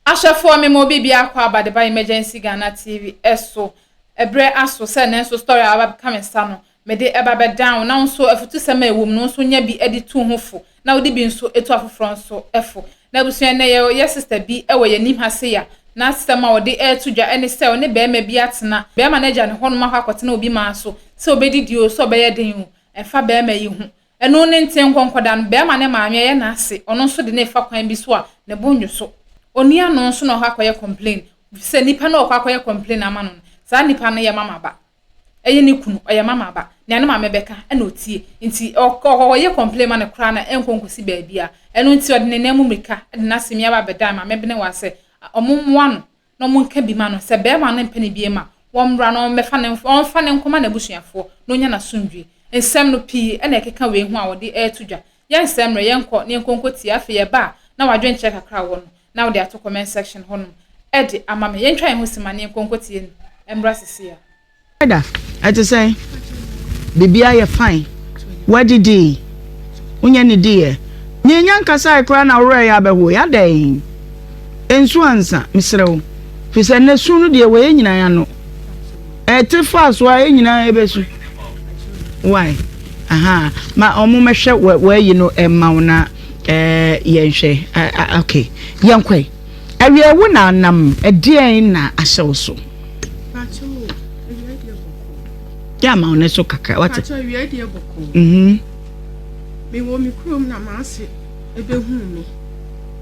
Ashafo me mo bibia kwa abade ba emergency Ghana TV eso ebre aso se na so story aba come sano me de eba be down na nso afutu sema ewom no nso nya bi edi tu hofo na odi bi nso etu afoforo nso efo na busua na ye sister bi ewe ye nim hase ya na sister ma odi etudwa ene se one be ma bi atena be ma na ja ne hono ma kwakotena obi ma so se obedi dio so be ye den efa be ma yi hu eno ne nten konkoda no be ma ne ma ye na ase ono nso de ne fa kwan bi so a ne bonwo so oni ano nso na hakoye complain se nipa na okwakoye complain amano sa nipa na ye mama ba eye ni kunu oye mama ba ne ma mebeka na otie nti okoye complain ma ne kra na enkonkosi ba bia eno nti ode ne namu meka de na semia ba beda ma mebene wa se omumwa no no munka bi ma no se be ma no mpene bi ma womra no mefa ne onfa ne nkoma na busuafo no nya na sundwe ensem no pii na ekeka we hu a wode etudwa ye nsem re ye nko ne nkonkoti afi ye ba na wadwen check akra wo no now they are to comment section honum edi amame yen twa hosima ne konkotie ni embrace ya ada ati say bibia ye fine what did he unya ni die ni nyanka sai kra na wore ya beho ya dan ensu ansa misrew fi se na sunu de we nyina ya no eti faso a nyina ebesu why aha ma omo mehwe we yi no emauna yenhwe okay yankwe awie wo na nam edien na ahyew so pacho awie die boko ya ma one so kaka what pacho awie die boko me wo mi krom na ma ase ebehu me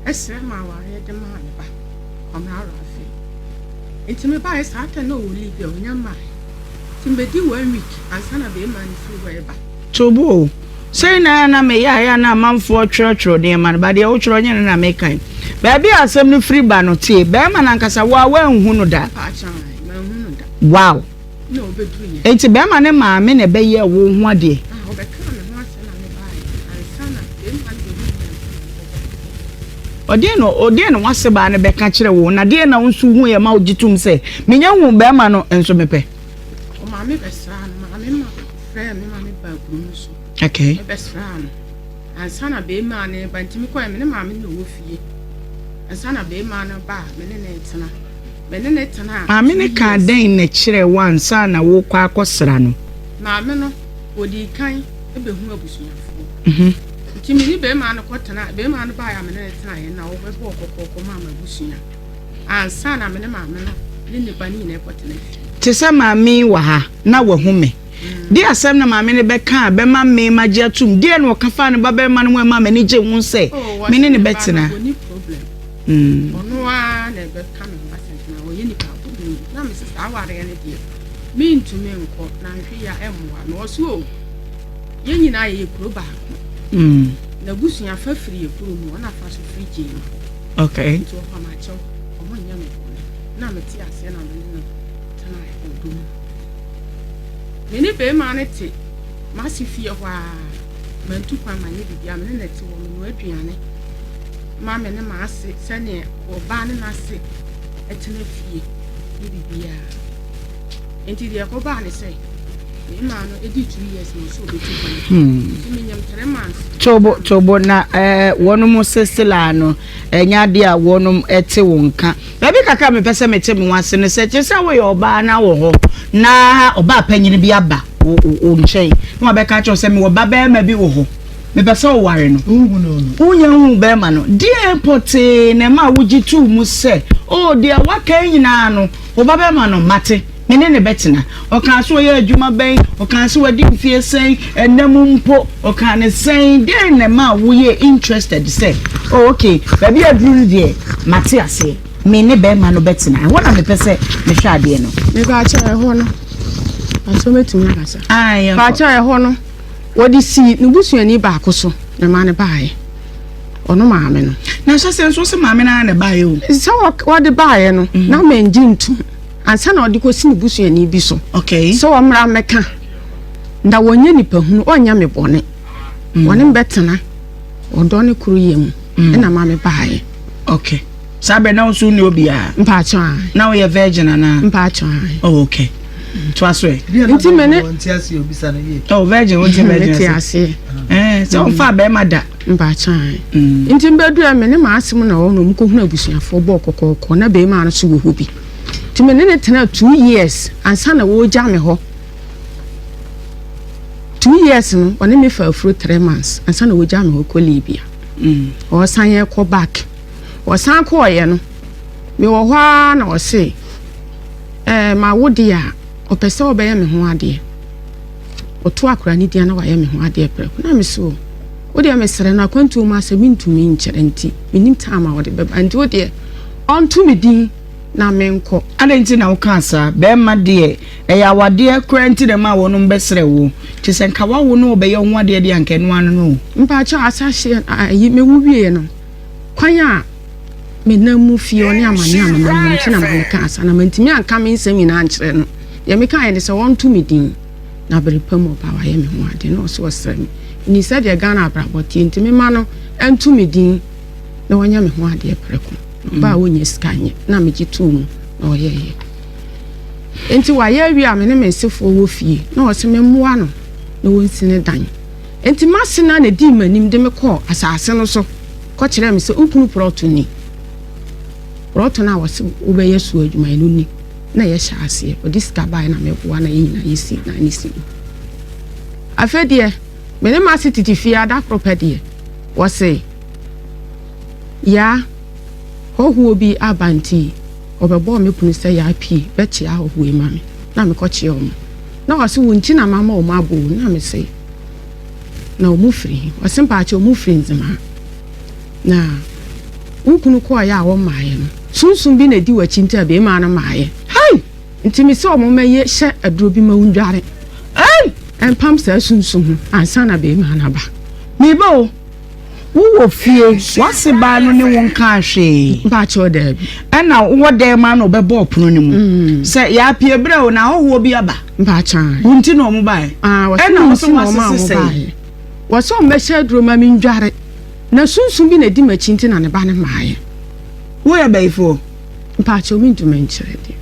esre ma ware de ma ne ba omra rafi etime ba esa ata na o Libya onyama timbedi 1 week ansana be man free we ba tobo say na me ya na manfo church de man ba de wo churo nya na me kan ba bi asem no free ba no tie ba ma na nkasa wa hu no da wow no bedru ye enti ba ma ne ma me ne be ye wo hu ade obeka me ho ase na me ba ansana be man ode no wase ba ne be ka kire wo na de na nsu hu ye ma ogitum se me nya hu ba ma no enso mepe o ma me be sra no ma me ma frɛ me ma me ba kunu so okay best friend ansana be ma ne ba ntimi ko me ne ma me no wo fie ansana be ma no ba me ne tena ma me ne ka den na kire wansa na wo kwa akosra no ma me no odi kan e be hu abusuafo ntimi ni be ma no ko tena be ma no ba ya me ne tena ye na wo be bo kokoko ma ma busua ansana me ne ma me no ni ba ni ne ko tena te se ma mi wa ha na wa hu me di asem na maame ne be ka be ma me magye atum di na okafa ne ba be ma no ma me ni je hu se me ne betena ono a na be ka me ba sentena wo ye ni pa bu na me sister aware ne die me ntumi nko na hwe ya emwa no so o ye nyina ye kuro ba na busua fa firi ye kuro mu na fa so firi je okay to fa ma cho o mo nya me na me ti ase na me no tana e do mene be ma ne te ma si fie hwa mantu kwa ma ne bibia mene na te wo no aduane ma me ne ma ase sene wo ba ne na ase etene fie ne bibia enti de ko ba ne sei me ma no edi 2 years no so be tu kwa me nyam 3 months tobo na wono mo sesela no enya de a wono ete wo nka ba bi kaka me pese me temi wase ne se chese wo ye oba na wo ho na oba panyini bi aba o nchen no be ka cho se me wo ba be ma bi wo ho me pese wo ware no unya hu be ma no de pote ne ma wuji tu mu se o de wa kan nyina no wo ba be ma no mate mene ne betina o kan so ye adwuma ben o kan so wadi mfie sen enam mpo o kan ne sen de ne ma wo ye interested say oh okay ba bi aduru de mate ase me ne be ma no betina I wanna me pese me hwa ade no me ba cha e ho no aso metumi akasa ai ba cha e ho no wodi si ne busuani ba akoso ne ma ne baaye ono maame no na so se maame na ne baaye o se wodi baaye no na menji ntum ansa na odi ko si ne busuani bi so okay so wo mra meka nda wonye nipa hunu onya me bone woni mbetena odo ne kuru yem na maame baaye okay sabe na usu ni obia mpa cha na we virgin na mpa cha oh okay twaswe nti mene oh virgin won't virgin so so fa be ma da mba chan nti mbedu me ne maasem na wo no mko hunu abusuafo bo kokoko na be ma no so wo hobi ti me ne tena 2 years ansa na wo gya me ho 2 years no one me fa afro 3 months ansa na wo gya me ho ko Libya o san ye ko back o san ko ye no me wo hwa na o se ma wo dia o pese obeye me ho ade o to akura ni dia na wa ye me ho ade pre na me so o dia me sere na kwantu ma se mintumi nkyerenti minim tama wo de beba nti o de on to me din na menko adenti na wo kansa be ma de ya wade kurenti de ma wo no mbesere wo ti se nka wa wo no obeye ho ade de anka no anu no mpa cha asahye ayi me wo wie no kwan a me na mu fie oni amane amane nti na ma kansa na mantimi anka me nsem ina ankyere no ye me kan ye se won to me din na bere pam oba wa ye me ho ade no so osere me ni said ye Ghana abraboti nti me ma no entu me din na wonya me ho ade preko ba wonye skanye na me gitum na oyeye enti wa ye wi a me ne me sefo wo fie na o se me moa no na wonsine dan enti masena na di manim de me ko asase no so ko kire me se ukunu proto ni proto na wo se wo be yesu adwuma enu ni na ye sha ase o diska bai na me boa na yi na yesi na ni si afedie me ne ma siti fie ada property wo se ya hoho bi abanti obebo me kunu se ya pi be chia hoho e mame na me ko chia omo na wase wonti na mama o ma bo na me se na o mu firi wase mpa cha o mu firi nzima na ukunu ko ya wo maaye no sunsun bi na di wachi nta be ma na maaye hai nti me se o mo meye hye aduro bi ma wundware ai en pam sa sunsun ansa na be ma na ba mi bo wo fie wase ba no ne won ka hwe ba cho da bi na wo de ma no be bo pono ne mu se ya pie bre o na ho bi aba ba chan wonti no mo bai na wo so ma se wo so me hye aduro ma mi ndware na sunsun bi na di machi nti na ne ba ne maaye wo ya baifo mpa cho mi ntume nkyere de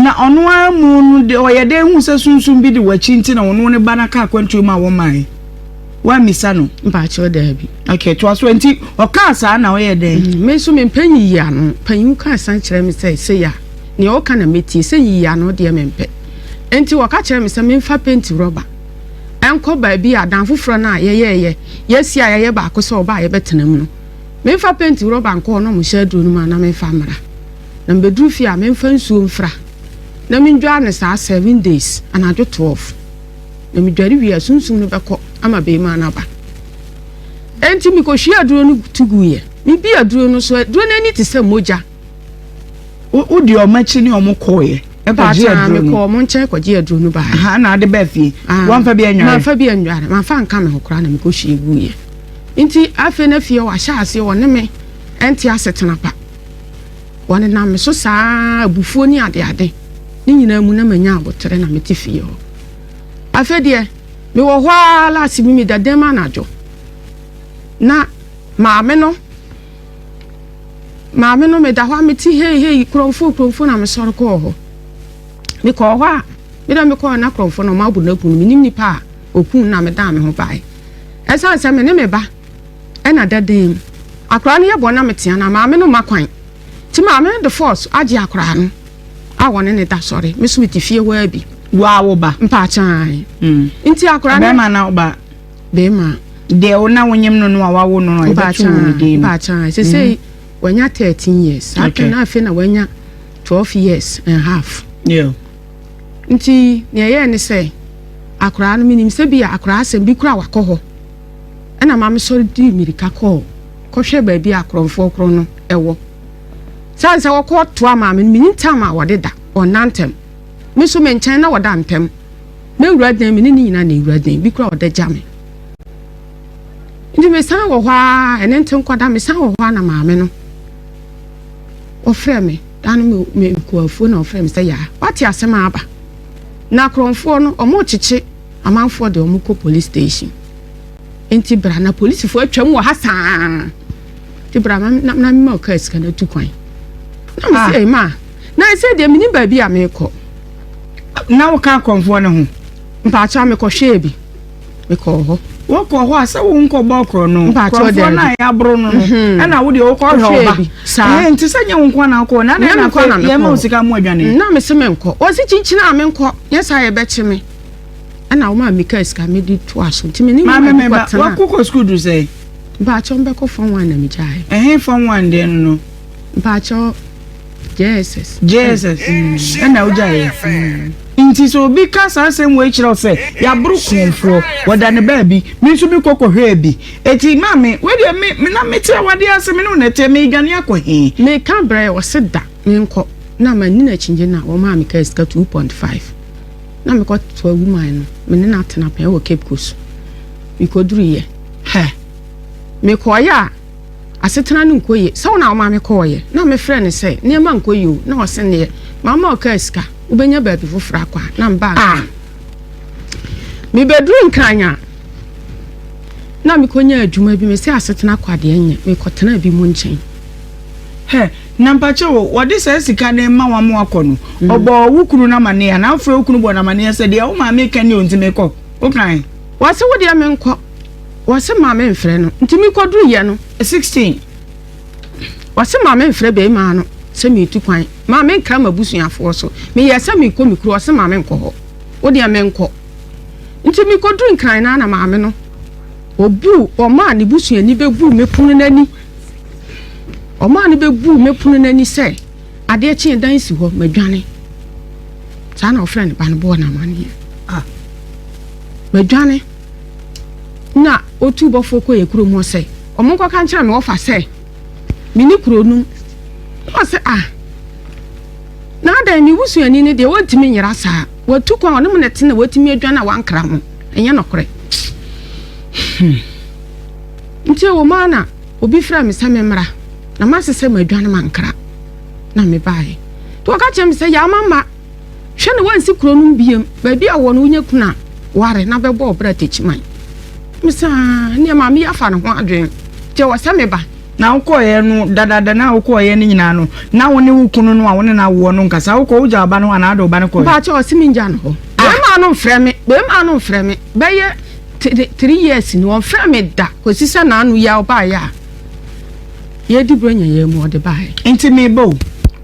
na ono amu no de oyede hu se sunsun bi de wachi nti na ono ne ba na ka kwantu ma wo mai wa misa no mpa cho da bi okay to aso nti o ka sa na oyede me so me panyi ya no panyi ka san kyere me se ya ne o ka na meti se yi ya no de me mpe enti wo ka kyere me se me fa penti rubber enko ba bi adan foforo na ye yesi a ye ba ko so ba ye betena mu no me fa penti rubber nko no mo hye duro no ma na me fa mra na mbedru fi a me fa nsuo mfra na me ndwa ne sa 7 days ana jo 12 na me dware wi asunsun no beko ama be ma na ba enti mi ko hye duro no tuguye mi bi aduro no so duro na ni ti se moja o di o machi ni o mo koye e ba je aduro me ko mo nche ko je aduro no ba ha na de ba fi wan fa bi anware ma fa bi anware ma fa nka me hokora na me ko hye guye enti afe na fie wa sha ase wo ne me enti asetena pa wone na me so saa abufuo ni ade ni nyina mu na manya abotere na meti fie ho afe de me wo hwa la sibi mi da dem anajo na maame no me da hwa meti hey kromfo na me soro ko ho me ko hwa me da me ko na kromfo no ma bu na punu minim ni pa okun na me da me ho bai esa se me ne me ba ena dadem akra no ye bo na metia na maame no makwan ti maame the force agi akra no a woni ne da sori me so meti fie wa bi wa wo ba mpa chan nti akra no be ma na ba be ma de ona wonyem no no wa wo no e ba chu de mpa chan say wanya 13 years after na afi na wanya 12 years and half yeah nti ne ye ne say akra no minim se bia akra asem bi kura wakoho na maame so di mirika ko hwe ba bi akromfo kro no ewo sanse wo ko to maame minim tama wode da onantem me so me nchen na woda mpem me wura dan me ni nyina na wura dan bi kura wode jame ndi me san wo hwa ene ntem kwada me san wo hwa na maame no ofre me dan me ko afu na ofre me say ya wati asema aba na kromfo no omo chichi amanfo de omo ko police station enti bra na police fo atwam wo hasa ti bra na me ka sika na tukwan na me say ma na say de mini ba bi a me ko na wo ka kromfo no ho mpa cha me ko hwe bi me ko ho wo ko ho asa wo nko bo kro no kro na ya bro no na wo de wo ko hwe oba nti sanya wo nko na ko na na ko ye ma usika mu adwane na me se me nko o si chinchina me nko yesa ye be chime na wo ma mika iska me di to aso nti me ni ma me wa ko school do say ba cho mbe ko form 1 na mi jai form 1 de no ba cho Jesus na ujai nti so bi ka sa asem we kire se ya bru konfro wada ne ba bi mi so bi kokko hwe bi eti mame we de me na me tie wade asem no na te me gane akɔ me ka bre wo se da me nko na ma ni na chinje na wo ma me ka iska 2.5 na me ko to woman no me ne na tena pa wo Cape Coast mi ko duru ye me ko ya asetena no nkoye so na wo ma me ko ye na me frɛ ne sɛ ne ma nkoye o na wo se ne mama o ka iska ubenya baby fofra akwa na mba mi bedroom kranya na mi konya adwuma bi me se asetena kwade enye me kotena bi mu nchen na mpache wo de se sika na ma wa mu akono obo wukunu na mane ya na afro wukunu bo na mane ya se de wo ma me kan ni ontime ko o kan wase wo de me nko wase ma me mfre no ntimi koduru ye no 16 wase ma me mfre be ma no se mi tu kwan ma me nkra mabusuafo so me yesa me ko mikro se ma me nko ho wo de me nko nti mi koduru nkran na ma me no obu o ma ne busuani bebu me punu nani o ma ne bebu me punu nani se ade chi dan si ho madwane sa na o friend ba ne bo na mane madwane na otu bofo ko ye kuro mo se o mo ko kan kira me ofa se mi ni kuro num o se na da ni busuani ne de wotimi nyira saa watu kwa ono ne tena watimi adwane a wankra ho enye nokore nti wo mana obi fra me se me mra na ma sese ma adwane mankra na me bae to ka chem se ya mama hwe ne wansi kuro num biem ba bia wo no unya kuna ware na bebo obra techiman misa ne ma me afa ne ho adwen je wo se me ba na uko ye no dadada na uko ye ni nyina no na woni wukunu no a woni na wo no nkasa uko uja aba no ana do ba no ko ba cha osimi nja no ho be ma no mfrɛ me be ye 3 years ni won frɛ me da ko sisa na anu ya oba ya ye di bronya ye mu ode ba enti me bo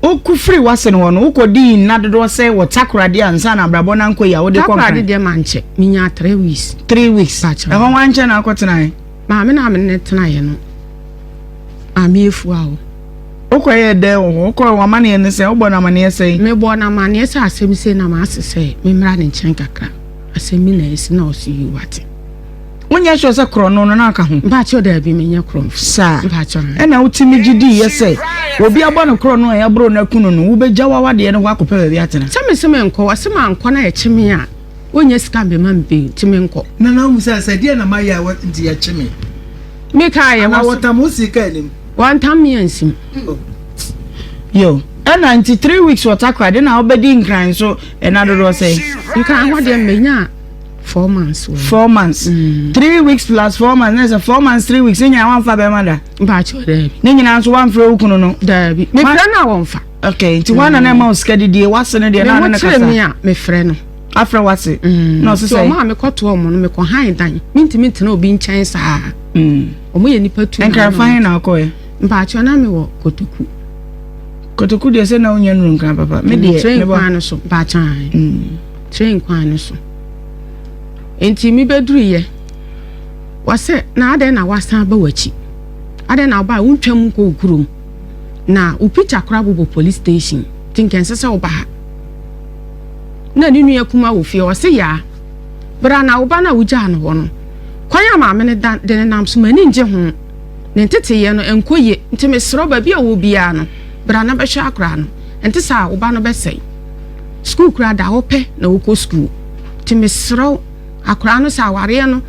oku free wase no no uko di na dodo se wo takrade ansa na brabo na nko ya wo de konkan takrade de manche minya 3 weeks ba cha e ho wanche na akotena ma me na me ne tena ye no amiefu awo okoye de okọ wa mane ne se ogbo na mane se me bo na mane se asem se na ma asese me mra ne nchen kakra asem na esi na osi yi wate wonya hwe se kro no na aka ho ba che da bi me nya kro sa ba che e na utimi gidi ye se obi agbo no kro no ya bro na kunu no wo be jawa wade no akopɛ ba bi atena se me nko wa se ma nko na ye chime a wonya sika be ma mbe time nko na musa se dia na ma ya wa nti ya chime me ka ye wa wata musika elim one time yansim yo and 93 weeks watakwa de na obedi nkran so enado do say nkran ho de menya 4 months 4 months 3 weeks plus 4 months na 4 months 3 weeks nya wan fa be mada ba cho de ne nyina so wan fra okunu no da bi me fra na won fa okay nti wana na ma uskadi die wase ne de na na kasa me fra no afra wase no so say ma me koto omo no me ko han dan mintimi tena obi nchen saa omo ye nipa tu nkran fa hin na akoye mba cho na me wo kotoku de se na onye nru nkran papa me de me ba so ba chan train kwan so enti mi beduru ye wase na ade na wasan ba wachi ade na ba untwam ko okurum na upicha kora bobo police station tinken sese oba na ni nua kuma wo fie wase ya bra na oba na wuja no ho no kwanya ma me ne de nam so mani nje ho ne tete ye no enkoye nti me sro ba bia wo bia no bra na be hwa akra no enti sa oba no be sei school kra da wo pe na wo ko school ti me sro akra no sa ware no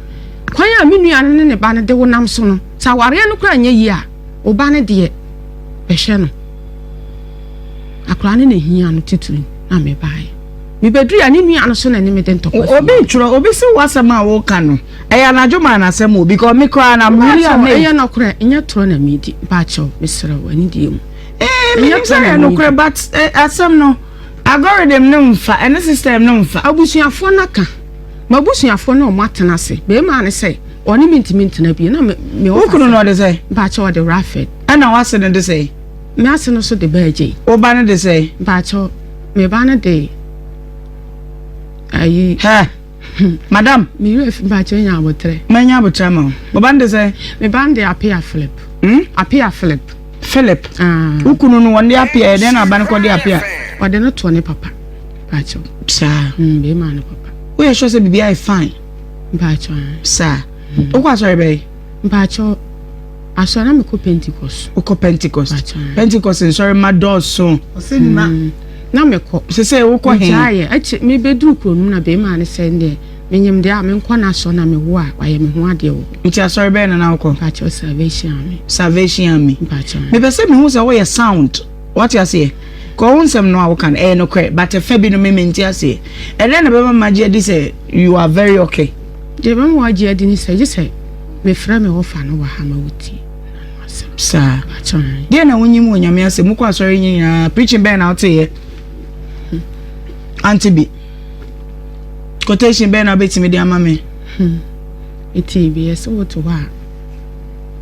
kwanya me nua no ne ba ne de wo nam so no sa ware no kra nya yi a oba ne de be hwe no akra ne hia no tituri na me bai mi bedu ya ni nua no so na ne me de ntokwa obi tro obi se wasama wo ka no eya na dwuma na asem obi ko me kra na muri a me eya no kra enya tro na me di ba cho me sra wani di mu me tro no kra but asem no algorithm no mfa and system no mfa abusuafo na ka mabusuafo na o matena se be ma ne se Oni minti na bi na me Ukunu no de say. Ba cho de Rafet. Ana wase ne de say. Me ase no so de beje. Oba ne de say. Ba cho me ba na de ayi Ha. Madam, Nhyirafm ba cho nya abotre. Manya abotre ma. Oba ne de say. Me ba de apia Philip. Apia Philip. Philip. Ukunu no wonde apia e den na ba ne ko de apia. O de no to ne papa. Ba cho. Sa. Be ma ne papa. We are sure say bibia is fine. Ba cho. Sa. Okwa sorry be. Ba cho. Aso na me ko Pentecost. Oko Pentecost. Pentecost in sorry my door so. Oseni na me ko. Se wokọ he. Aye, achi me bedru kronum na be ma ne se nde. Menyem de a me nkọ na so na me wo a waye me ho ade wo. Nti sorry be na wokọ. Ba cho Salvation Army. Salvation Army. Ba cho. Me be say me hu say we sound. What you say? Ko unsem no awokan no kre but fa bi no me menti ase. Ele na be ma magie di say you are very okay. Je be mo agie di ni say je say me fra me wo fa no wa ha ma wuti. Sa. Ba cho. Dia na wonyim wonyame ase mu kwa sorry nyina preaching ben out here. Antibi. Quotation ben na betimi di ama me. Iti bi yes wo to wa.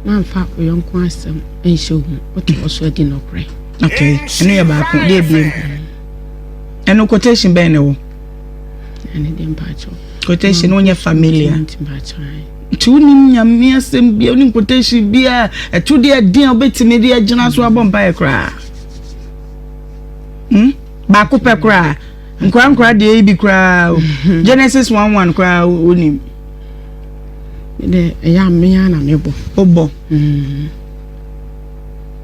Man fa oyonko asem enhye hu. Wo to so adi no kre. Okay. Enu ya ba ko dey blame. Enu quotation ben na wo. Ene dem ba cho. Quotation onye familiar. Ba cho. Tu nim nyame asem bia oni quotation bia etu de din obetimi de agina so abompa e kra. Ba ko pe kra. Nkra de bi kra. Genesis 1:1 kra onim. De ya me ya na me bo. Obo.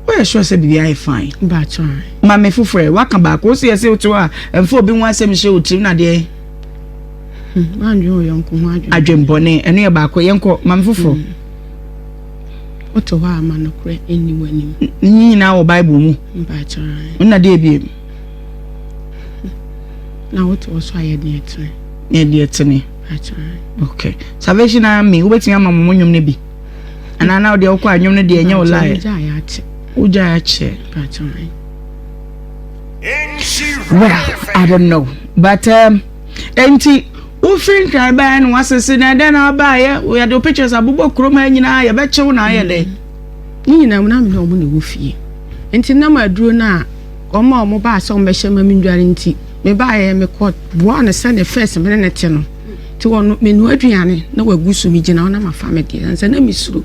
We sure say bibia is fine. Ba cho. Ma me fufure waka ba ko se yesi otu a emfo obi nwa asem hye otim na de. Man yo yonko ho Adwembone enu ye ba ko yenko ma me fufure. Oto wa ma no kre eni wanim. Nyi na wo Bible mu. Ba cho. Na de bi. Na oto so aye de etre. Ne de etene. Ba cho. Okay. Salvation Army wo betia ma momonyom ne bi. Ana na wo de okwa anwom ne de enya wo lie. Ja ya che. Uja ya che. Ba cho. Well, I don't know. But enti wo free cry ba no asese na den na ba ye we had the pictures abubo kroma nyina ye be chew na ye de. Ni nyina mu na me no mu ne wo fie. Enti na ma duro na omo ba so me hye ma me ndware nti me ba ye me ko bo na se ne first me ne te no. Ti won me nu aduane na wagusu mi gina na ma fa me de nsa na mi suru.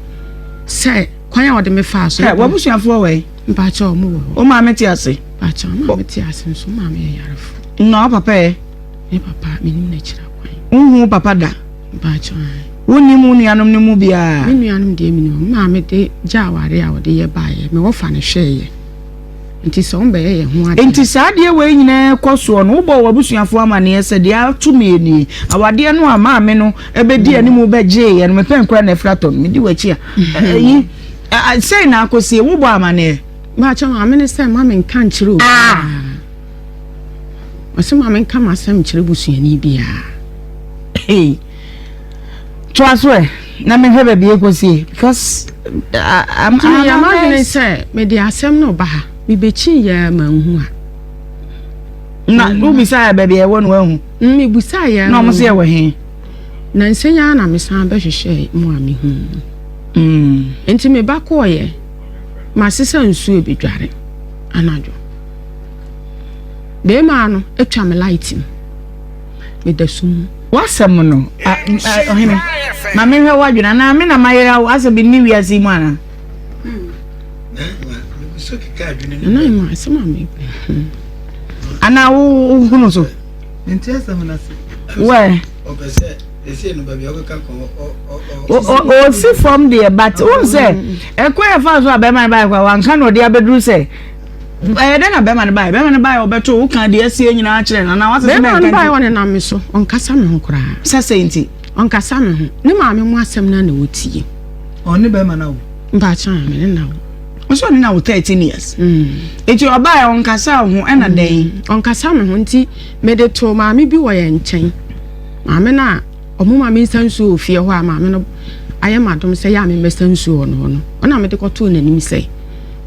Se kwan ya wode me fa so. Wo busuafo we. Mpa cha omo wo. O ma meti ase. Ba cha ma meti ase so ma me Nhyirafm. No papa e. Me papa me nim na kira kwan. Unhu papa da. Ba cha. Woni mu nuanom ne mu bia. Me nuanom de me nim ma me de ja ware a wode ye ba ye me wo fa ne hwe ye. Nti so mbe ye ho ade. Nti saade we nyina koso no wo bo wabusuafo amane ese de atumi eni. Awade no ama me no ebedi animu beje ye no me pen kra na fraton me di wachi a. Yi say na akosie wo bo amane. Ba cha ma me say ma me nkan kire o. Ose ma me nkan ma sam kire busuani bia. Hey. Twaswe na me hebe bi ekosie because I'm imagine say me di asem no ba ha. Mi bechi ya manhu a. Na no bisa ba bia wonu ahu. Mi busa ya. Na mo se ye we he. Na nsenya na me san be hwehwe mu a me hu. Enti me ba ko ye. Ma sesa nsu e bedware. Anajo. Be ma no etwa me light. Me da sum. Wasam no. Ohene. Ma me hwe wadwena na me na mayera asa bi ni wiase mu ana. Na ima sama me. Ana wo hunu so. Nti asam na se. We. Obese ese no ba bi okaka ko o see from there but won say ekwa fa so abema ba kwa wanka no de abedru say de na bema ne ba obeto wo kan de asie nyina a kire na wase se me kan ba won na me so onkasa me ho kura sase nti onkasa me ho ne ma me mu asem na na wotie oni bema na wo mba cha me ne na wo so ni na wo 13 years eti oba onkasa ho ena den onkasa me ho nti me de to ma me bi wo ye nchen ma me na omo ma me sansu ofie ho a ma me no ayemadom se ya me mesansu no ona me de koto nanim se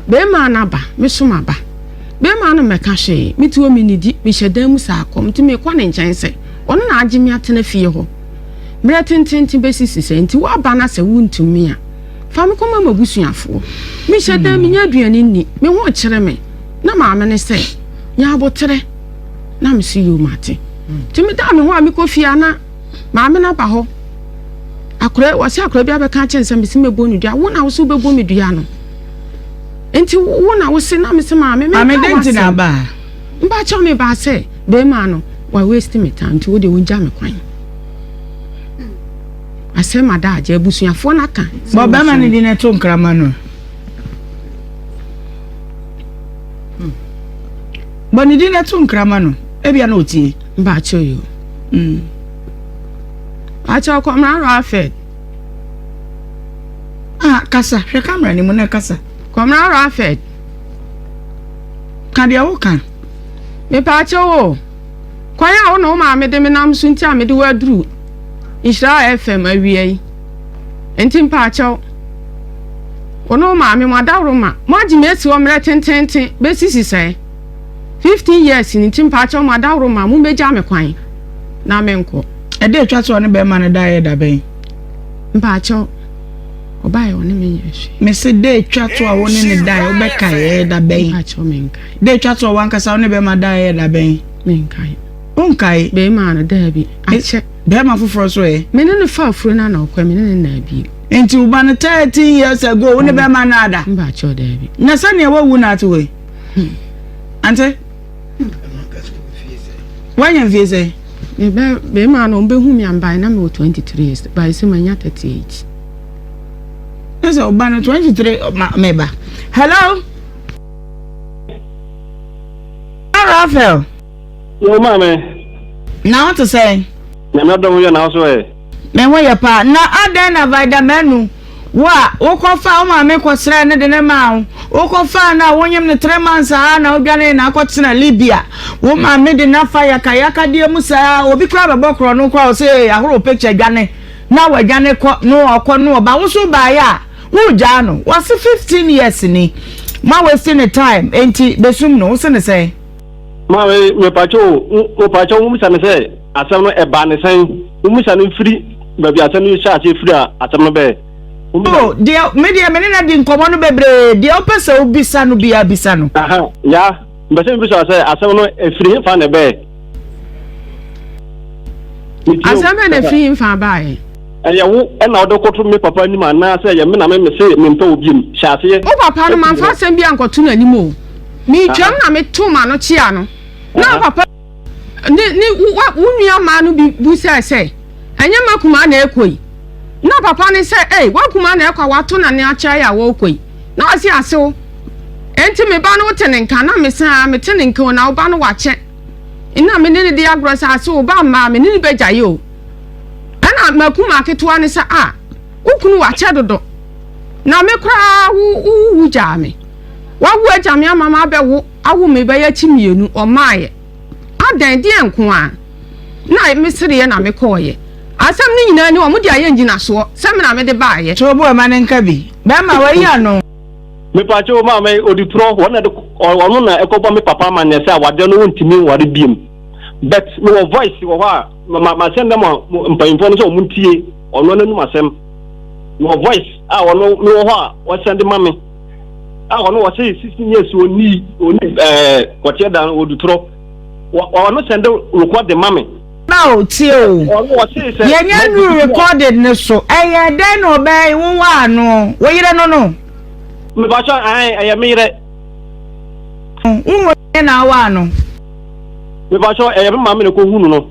be ma na ba me soma ba be ma no me ka hwe mituo me nidi me hyedan mu sa akom ti me kwa ne nchen se ono na agye me atena fie ho Bretin basis is saying to what banners a wound to me. Family come on, Busuafo. Me said, Damia Duanini, me watch me. Na mamma say, Yabotre. Now, see you, Marty. To me, damn, why me cofiana? Mamma Napaho. I could was a crab ever catching some similar bone. I won't I was super boomy Diano. Until one I was saying, Mr. Mammy, I'm a dent in our bar. But tell me, Bar say, Baymano, why wasting me time to do with Jammy Quine? I say, my dad, you're bushing for Naka. But Bamman in a tone cramano. But you didn't tune cramano. Maybe I know tea. But show you. I shall come around fed. Ah, Cassa, she come running when I Cassa. Come around fed. Can you walk? Me pacho. Quite out no mammy, the menam soon tell me the word drew. Nhyirafm FM awie. Entim pacho. Ono mammy, my daruma. Margin mess you am letting 10 basis say. 15 years in Timpacho, my daruma, Mumbe Jammy na menko. A day chat on a bear man a diet a bay. Pacho. Or buy on me. Miss day chat to a one in a die, Becca, a bay. Pacho minkai. Day chat to one cassa on a bear my diet a bay. Minkai. Unkai, Bay man a derby. I check. Bema for first way. Men in the far for none of women in the be. Into 13 years ago, when the bear man ada. Pacho derby. Nasania won't not away. Ante? When you visit, be man on whom I am by number 23 years, by some 38. That's a banner 23 maybe. Hello? Raphael. Yo, mammy. Now what to say? I'm not done with your house way. Then where your pa? Now I then avoid the menu. What? Oko fa ma me ko sra ne de ne ma. Oko fa na wonyem ne 3 months na odwane na akotena Libya. Wo ma me de na fa ya kayaka de mu sa obi kra ba bokro no kwa o say ahoro picture dwane. Na wa dwane ko no okọ no ba wo so ba ya. Wo ja no. Was 15 years ni. Ma wasting the time. Enti besum no wo se ne say. Ma me pacho mu sa me say asem no e ba ne san. Mu sa no free ba bi asem no sha che free asem no be. Oh, dear, media menina din komono bebre, dear opesa ubisa no bia bisa no. Aha, ya, mbese mbisa say asem no e free fa na be. Asem na free fa bae. Ya wo e na odokoto me papa ni ma na say ya me na me say me mpa obim, hyase. O papa no man fa asem bia nkoto na ni mo. Mi twam na me to ma no chia no. Na papa ni unua ma no bi bu say. Anya makuma na ekoi. Na papa ni say, "Hey, wakuma na ekwa wato na ne acha ya wo koi." Na asi asewo. Enti me ba no tenenka na me sa me tenenka na wo ba no wache. Ina me ni de agrosa asewo ba ma me ni bejaye o. Ana makuma ketewa ni say, "Ah, ukunu wache dodo." Na me kra wu ja me. Wa wu aja me mama be wo awu me be ya chimienu o maaye. Adan de enko a. Na me sire na me koye. Asam ni nyina ni omo di aye ngina so sem na me de baaye to bo ma ne nka bi ba ma wa ya no me pa cho ma me odi pro wona de ono na ekobo me papa ma ne say wade no wontimi ware biem but no voice wo ha ma send them mpayimfo no so omuntie ono na nu masem no voice ono me wo ha wo send ma me ono wo say 16 years oni kwache dan odi pro ono send record the mame now tio yenya nu recorded ne so eye den no be wo wa no wo yire no me ba cha ai me yire wo na wa no me ba cha me ma me ko hunu no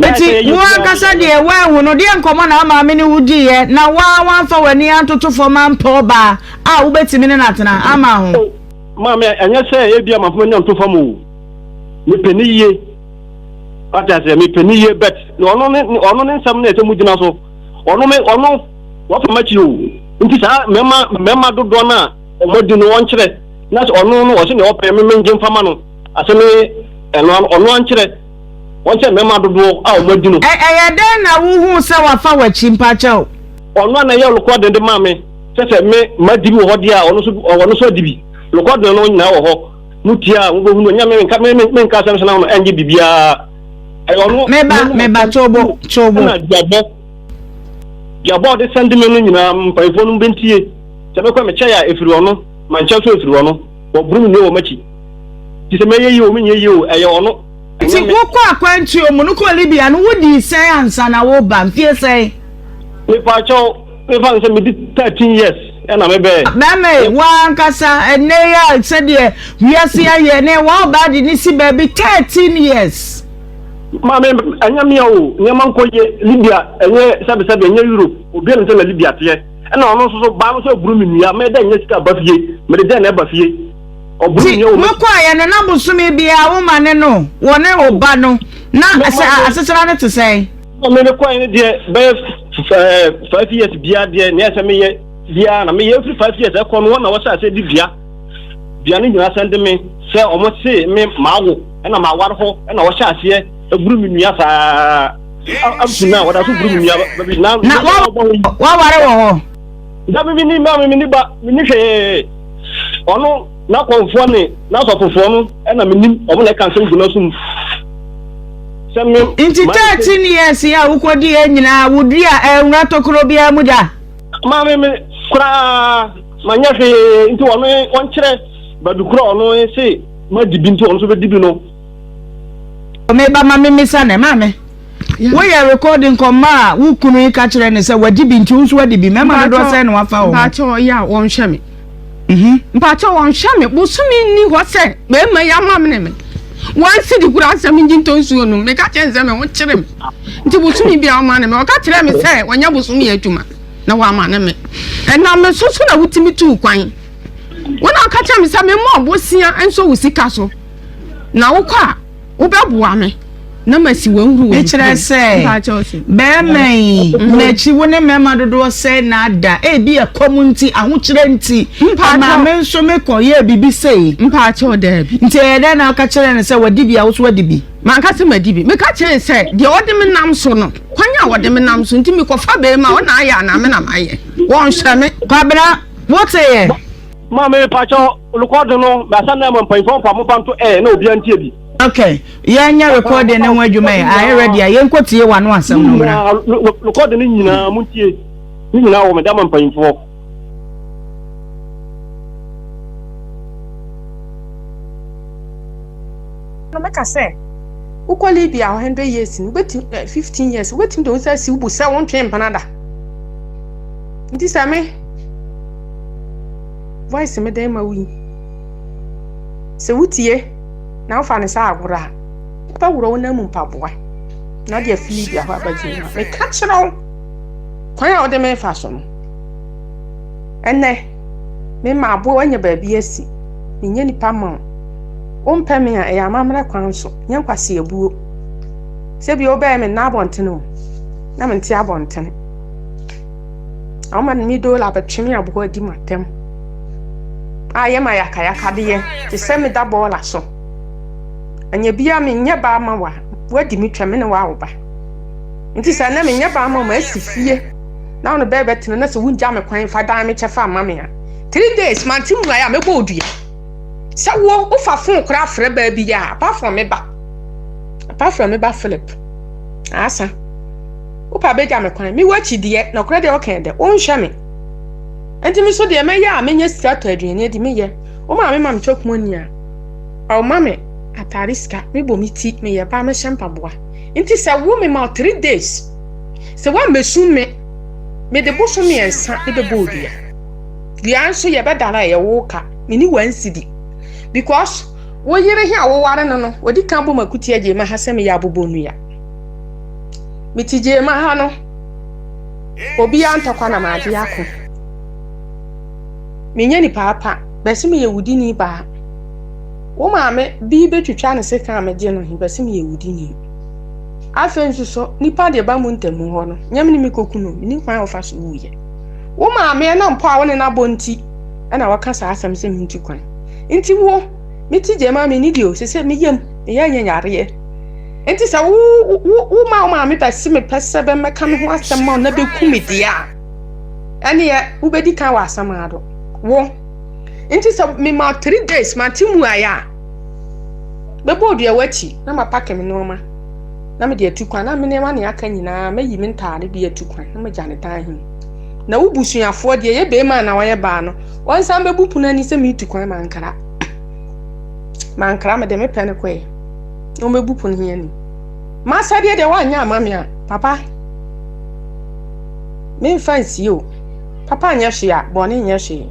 eti wo akasa de wa hu no de nkomo na ma me ni wudi ye na wa fa wani antoto fo man po ba a wo betimi ne natena ama ho ma me anya say e bia ma fo nya nto fo mo me peniye ata se me peniye bet ono ne nsam na etemu gina so ono wo fa machi o nti sa mema dodo na omodi no wonkyere na ono no wo se ne ope me ngem fama no aseme ono ankere wonche mema dodo a omodi no den na wo hu se wa fa wachi mpacha o ono na ye record de mame se me madibi ho de a ono so dibi record no nyina wo ho mutia wo hu no nya me nka sam na no enje bibia meba chobo na diabo de send me no nyina mpaifo no bentie se me kwa me cheya efiri ono manche so efiri ono wo buru mi o machi ti se me yeyi o menye yeyi o eye ono ti woko akwantu o mu no ko Libya no wodi sen ansa na wo ba mfie sen me pa cho me fa se me di 13 years na me be mame wa nkasa ene ya se de wiase aye ne wa ba di ni si baby 13 years mama anya mi o nyama nkoye Libya enye sabe enye Europe obi en se na Libya te na ono so ba no so buru mi nua me da nya sika ba fie me de na ba fie oburu mi o mo ko aye na busumi bia wo mane no wo ne oba no na asesera ne to say me ko aye de be 5 years bia de na se me ye bia na me ye 5 years e ko no na wo sa se di bia ni nyina send me se omo se me mawo na ma war ho na wo sha ase buru mi nua sa amtuna wada so buru mi nua baby na wa ware wo ho da mi ni ba mi ni ba mi ni hwe ono na konfo ni na so fofo no na mi ni omo na kan se guna sum se me inti 13 years ya ukodi enyina wudi a enra tokoro bia mu da ma me kura manya hwe inti wono won kire ba du kura ono se ma dibi nti ono so be dibi no me ba ma me sana mame we are recording koma wo kunu ka kire ne se wadi bi nti unso wadi bi mema do se ne wafa wo ba cho ya won hwe me mpa cho won hwe me busumi ni ho se be ma ya ma me ne wan si di kura asem njinto nsuo no me ka kire se me wo kire me nti busumi bia o ma ne me o ka kire me se wanya busumi adwuma na wa ma ne me na me soso na wutimi tu kwan wona ka kire me se me mo obosia enso wusika so na wo kwa wo beboa me na masi wanhuru e kire se be mai mechi woni mema dodo se na ada e bi e community ahokire nti ma me nso me koye bibi sei mpa che oda bi nti e da na ka kire ne se wadi bia wo so wadi bi man ka se madi bi me ka kire se de ode me nam so no kwanya wode me nam so nti me kofa be ma wona aya na me na maye won hwe me kwabra what say ma me pa cho record no ba sa na mo mpaifo pa mo panto na obi antie bi. Okay, yanya record na nwa adwuma ya I ready ya nkotie wano asem no bra record ni nyina muntie ni nyina wo me da mpaifo no make say uko Libya 100 years ni beti 15 years wetin do say si ubu say won twen panada nti same voice me dem ma wi se wutie na ufa ne sa agura pa wuro na mu mpaboa na de afili bia ho abaji na me ka kiro kwan a ode me fa so no enne me ma abo wanya ba bi asi nya nipa ma o mpa me a ya mamra kwan so nya kwase abuo se bi oba me na abontene na me nti abontene awman mi do la ba twemi abo adi matem aye ma yakaya de ye ti se me da bola so anya bia me nya ba ma wa wadi mi tweme ne wa wo ba nti sa na me nya ba ma asifie na ono bebe tene na so wunja me kwan fa dan me chefa ma me ya 3 days man ti mu ya me bo odua sa wo ufa fun kra frɛ ba bi ya apart from me ba Philip asa upa be ja me kwan mi wachi de na kra de o kan de o nhwa me enti mi so de me ya me nya sika to aduane de me ye o ma me mam chokmoni a o ma me atariska me bo mi ti me ye ba me shempa boa nti se wo me ma 3 days se wa me sun me de bo so me ensa de be bo odua wi anso ye be dara ye wo ka me ni wansidi because wo yire hi a wo ware no odi kan bo makuti aje ma hasem ya bobonu ya mitije ma ha no obi antakwa na ma ade akọ menye ni papa besim ye wudini ba wo maame bi betwitwa ne seka me je no besim ye wudini afensu so nipa de ba mu ntemu ho no nyam ni mikokuno ni kwan ofa so wuye wo maame na mpo a woni na bonti na waka sa asem se minti kwan nti wo mitije ma me ni dio se me yam ya nyanyare enti sa wo maame ta si me pese be meka me ho asem ma na be kumedia ene ye wo bedi kan wa asem ado wo enti sa me ma 3 days ma timu aya be bodu ya wachi na ma pack me no ma na me de atukwan na me ne ma ne aka nyina me yi me ntaade de atukwan na me jane dan hin na wo busuafo de ye be ma na wo ye ba no won san be bupu na ni se me tukwan mankara me de me pene kwe no me bupu no hier ni ma sa de wa nya amame a papa me fancy o papa nya hwe a bo ne nya hwe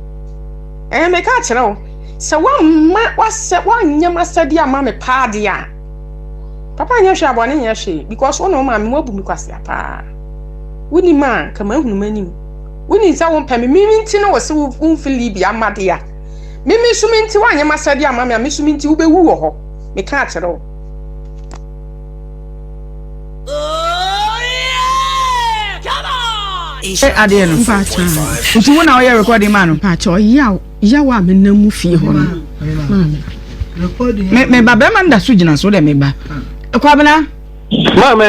me ka kire o se wa ma wa nya ma sa de amame pa de a papa nya hwe a bo ne nya hwe because one o ma me mo bu mi kwase apa wuni ma kama hunu mani wuni za won pa me nti no wo se wo feel Libya amade a me sumi nti wa nya ma sa de amame a me sumi nti wo be wu wo ho me ka kire o Ade no pacha nti wo na wo recording man no pacha yawo a menamu fie ho no recording me baba man da so gina so de me ba kwabena mama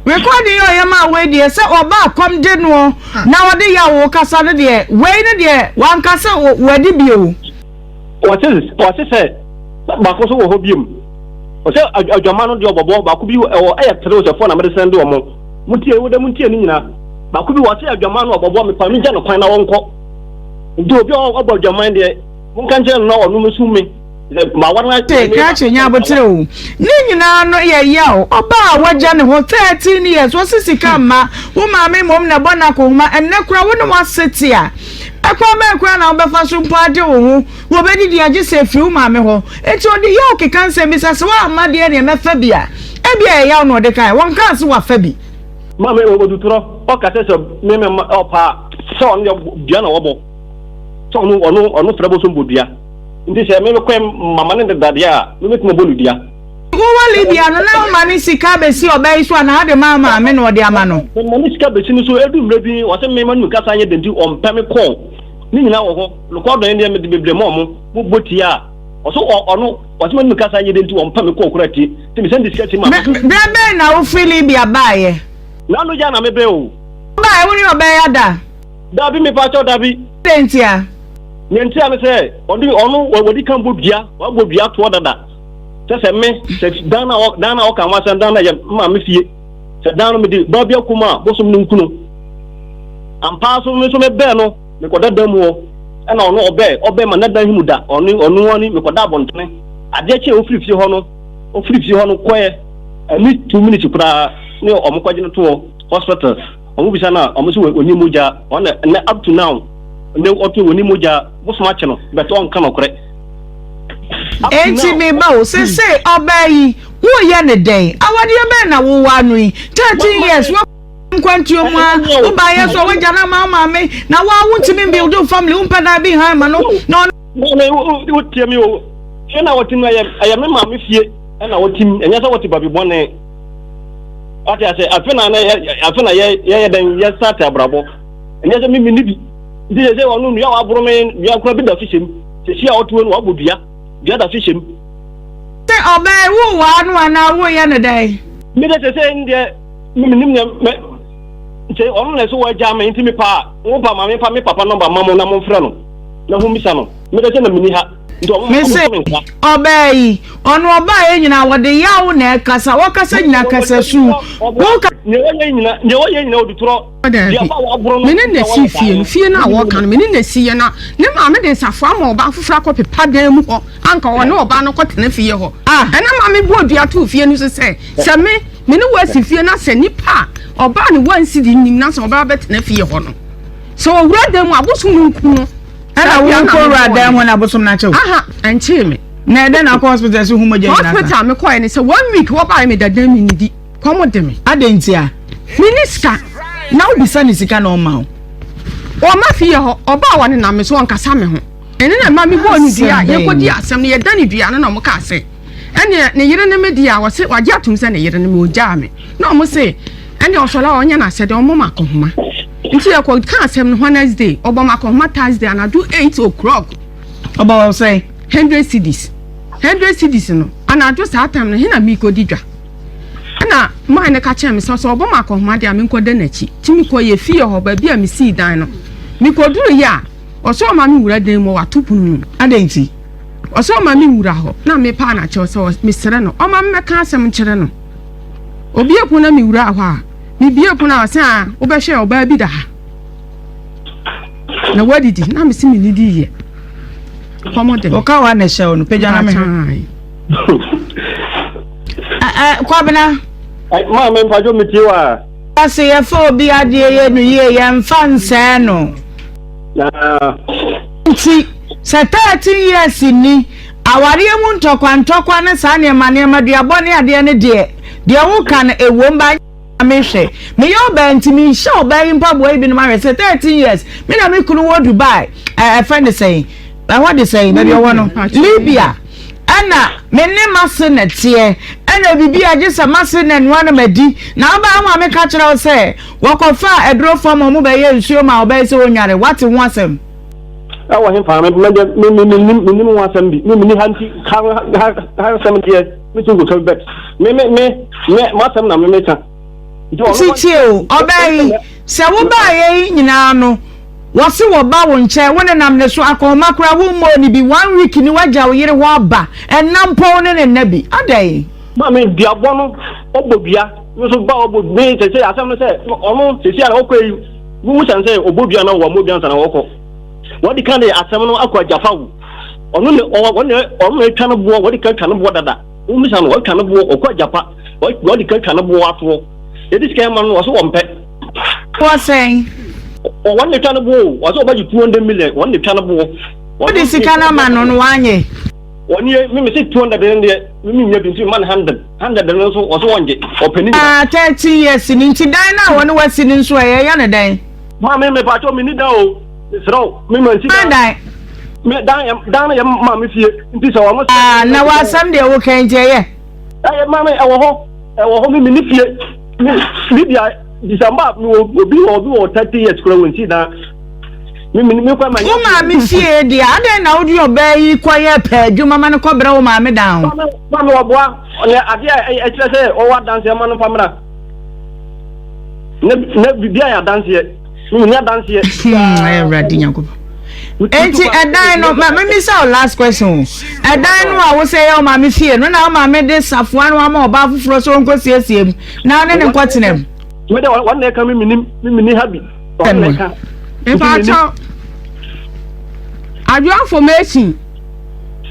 recording yo yama we de se oba kom de no na wo de yawo kasa no de we ne de wan kasa we de bio what is say ba ko so wo ho biem o se adwama no de obobo ba ko bi e tere so fo na me send o mo mutie wo de mutie ni nyina ba ko bi wo se adwama no obobo me pa mi gya no kwan na wonko do obi obo adwama de mun kan je no onu musumi ma wana te ka chenya abotre o ni nyina no ye yawo oba wagya ne ho 13 years wo sisika ma wo ma me mom na bona ko ma enne kura wo no waseti a akwa me kura na obefa so mpade wo hu wo be di age se fi wo ma me ho eti odi yawo ke kan se mi sase wa ma de ne mefa bia e bia yawo no de kai won kan se wa fa bi ma me odutro o ka se me opa so on bia na wo bo so onu frabo so mbodua ndi se me kwem mama ne dade a me metimo boludia wo Libya no na ma ni sika be si obai so na ade mama me no de ama no mo ni sika be si so edu mrebi wo se me manu kasa anye denti on peme ko ni nyina wo ho lokọ do ne me de bebre mo boti a o so onu wo se manu kasa anye denti on peme ko kurati ti me send sika ti ma be na wo fi Libya baaye na no ja na me be o baaye wo ni obai ada da bi me pa cho da bi tentia nti ame se onu wodi kan bodua wa bodua to dada se me se dana o kan wa se dana ye ma me fie se dana me di ba bia kuma bo so me nkunu ampa so me be no me ko dada mu o e na onu obe ma na dan himu da onu ani me ko da bontene ade che o frifie ho no koye ani 2 minutes kura ne o mo kwaje no to hospital o mu bisa na o mo so oni moja on up to now ne otu woni moja bosoma che no beto on kan okre enti me ba o se obayi wo ye ne den awade be na wo wa no 13 years wo nkwantu omwa wo ba ye so wo jana mama me na wa wunti me build family wo pada bi ha ma no wo tie mi o se na woti no ya me ma me fie na woti enya se woti babi bone ati ase afena ye den ye start abrabo enya se mi nibi ndi se wonu nua wa bro me nua kura bi da fishim se sia otuo no wa bodua bia da fishim te obai wo wa no ana wo ye ne dai mi de se ndie mi nim ne se onu ne so wa jama nti mi pa wo pa ma me pa me papa number mamo na mo mfra no na hu misa no mi de se na mini ha me se obai onu obai nyina wode yawo na kasa wakasa nyina kasa su wo ka ne wo ye nyina odutro dia pa wa bro no mene na si fie na wo kan mene na si ye na ne ma me de safo ama oba afufra ko pepa dan mu ho anka wo ne oba no ko tene fie ho ena ma me bo dua to fie nu se mene wo si fie na se nipa oba ne wansi di nim na se oba betene fie ho no so owura dan mu abosu nku no ana wo ko rada ho na abosom na chew anche me na ede na hospital so humo je na hospital me ko ene se 1 week wo ba me dadan mi nidi komo de me adentia minister na obisa ni sika na o ma o ma fie ho oba wo ne na me so onkasa me ho ene na ma me bo ni dia ye ko di asem ne ye dani dua no na mo ka se ene ne yire ne me dia wo se wagye atum se ne yire ne me oja me na mo se ene osola onya na se de o mo ma ko homa nti ye ko ka asem no Wednesday obo ma ko homa Thursday and do 8 o'clock oba wo say 100 cedis no ana do sa time no hina mi ko di dwa ana ma ne ka chem so obo ma ko homa dia me ko de nachi ti mi ko ye fie ho ba bia mi si dan no mi ko duru ya oso ma mi wura den mo watopunu adenti oso ma mi wura ho na me pa na che so mi sere no o ma me ka asem kire no obi epuna mi wura hwa mi bi epuna asa obehwe oba bi da na wadidi na me si mi nidi ye komode oka wa na show no peja na me kwabena ma me mpajo metiwa ase ye fo bi ade ye no ye ye mfa nse no nti 13 years ni awari mu ntokwa ne sa ne ma duabone ade ne de wo kan ewom ba amehwe me yo ba ntimi hye oba mpabo ibi no ma 13 years me na me kunu wo Dubai friend say what they say maybe you want Libya ana me ne masenete ana bibi agesa masene no na madi na ba ma me ka kire wo say wo kofa edro fam mo ba ye nsuo ma oba se wonware what ho asem awo hin fa me me wasam bi me hanti ha sam die me tungo to bet me masam na me ka titio obai se wo ba ye nyina no wo se wo ba wo nche wo ne nam ne so akoma kura wo mo ni bi 1 week ni waja wo yire wo ba enam po ne nabi adai ma me biabo no obobia me so ba obobia se asam no se omo se ala okoi mu san se obobia na wo mo bia san wo ko wodi kan de asam no akwa jafawo ono ne ono etwa no bo wodi kan twa no bo dada mu san wo twa no bo okwa japa wodi kan twa no bo ato e dis man no so wompe what saying o wonni twa no bo o so ba 200 million wonni twa no bo wodi sikana man no wanye wonni me se 200 de me nya bi man 100 no so o so wonje o pani 30 years ni nti dan na woni wasi ni nso e ya ne dan ma me pa to me ni da o sro me man si dan me dan ya ma me fie nti so wo na wasam de wo kan je ye ma me e wo me ni fie Libya December obi 30 years kura won si da me kwa ma wo ma me fie de ade na wo di obai kwaye pa adwuma ma ne kobra wo ma me dan ma me oboa ne ade e kire se o wa dance ma no famra ne bibia ya dance ye me ya dance ye radi nyakobo enti edan no ma me say last question edan no a wo say o ma me fie no na o ma me de safoa no ma oba fufuro so nko siesiem na ne nkwatenem me de one na ka me ni habi if I tell are you information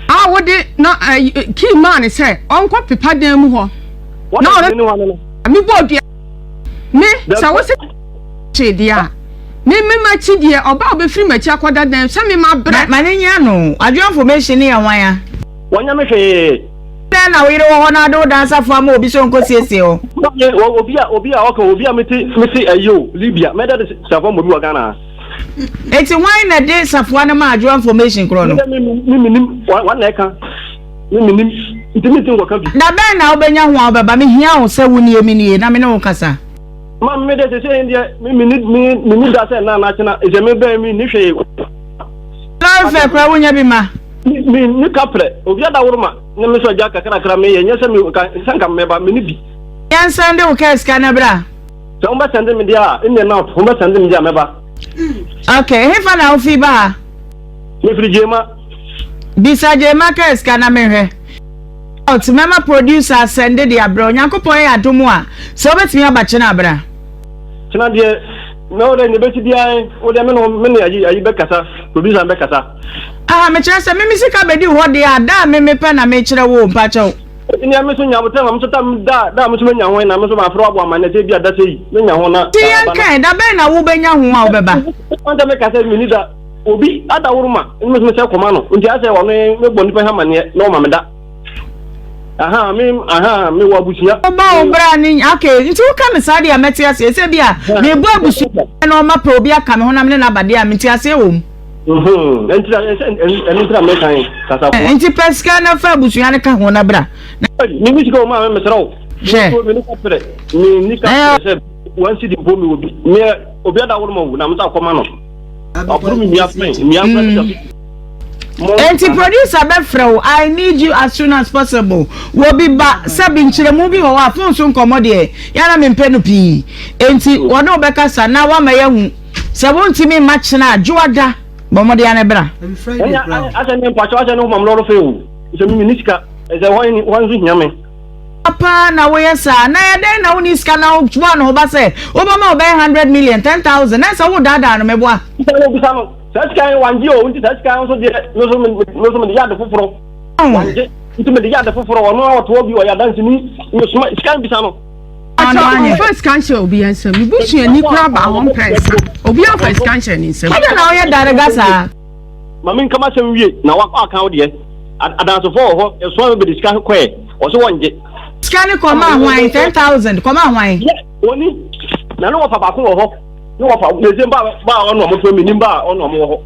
ah what the no key man say onko pepa dan mu ho no me bodu me say wo say chedia me ma chidie oba obefiri machi akoda dan se me ma bra manenya no adu information ya wan wonya me hwe na we ro ho na do dan safo ma obi so nko siesie o obi a oka obi a meti ayo Libya me da safo mo bi wa Ghana eti wan na de safo na ma adu information kro no me wan na ka me intimate ngo bi na ben na obenya ho obeba me hia ho se wuni emi ni na me ne wo kasa ma me de se india me da se na china e je me be mi ni hwe na fe kra wonya bi ma ni kapre obi ada woruma ne me so ja kakra me ye nyese me sanka me ba me ni bi yan sande wo ka ska na bra so umba sande me dia in na umba sande me dia me ba okay he fa na wo fi ba me frijema bisa jema ka ska na me hwe out mema producer sende dia bra nyankopon ya adomu a so betimi abache na bra china de no de ne beti dia o de me no me ne ayi be kasa producer be kasa me chere se me sika bedi ho de ada me pe na me chere wo mpa chew ni am so nya botem am so tam da me so nya ho na me so ma fro abo amane te bia da sei me nya ho na ti yan kan da be na wo benya ho a obeba on da me kasa me ni da obi ada woruma me so me se koma no nti ase wo me boni pe ha mane no ma me da me wa busia ba obra ni okay nti wo ka me sade a meti ase se bia me bu abusu na o ma pro bia ka me ho na me na bade a meti ase wo entra me kan kasa po enti peska na fa abusu ya ne ka ho na bra ni mi sika o ma me srawo je ni ka se wan si di bo mi obi me obi ada wo mo na me ta koma no apuru mi afren enti producer be frau I need you as soon as possible wo bi ba sabi nchiremu bi ho wa fon so nkomo de ya na me mpenu pi enti wo no be kasa na wa ma ya hu se won timi match na adwoada bo mo de ya ne bra asa ne mpacho asa ne ho mam loro fe o se mi nisika e se won zu hiame Papa na we sa na ya den na woni ska na one ho ba say Obama obey 100 million 10,000 na sa wo dada no meboa such kind wanje o nti such kind so de no so me ya de foforo wanje nti me de ya de foforo wono awoto bi o ya dance ni so scan bisa no first cancer obi answer me busu ani kura ba hon press obi first cancer ni nsem kada na o ya dada gasa mama nkama sem wie na wa aka wo de adanso fo ho so be discuss kwe o so wanje scan ko ma hwan 10,000 ko ma hwan oni na no fa ba ko ho no wa fa le ba ono mo to mi nim ba ono mo ho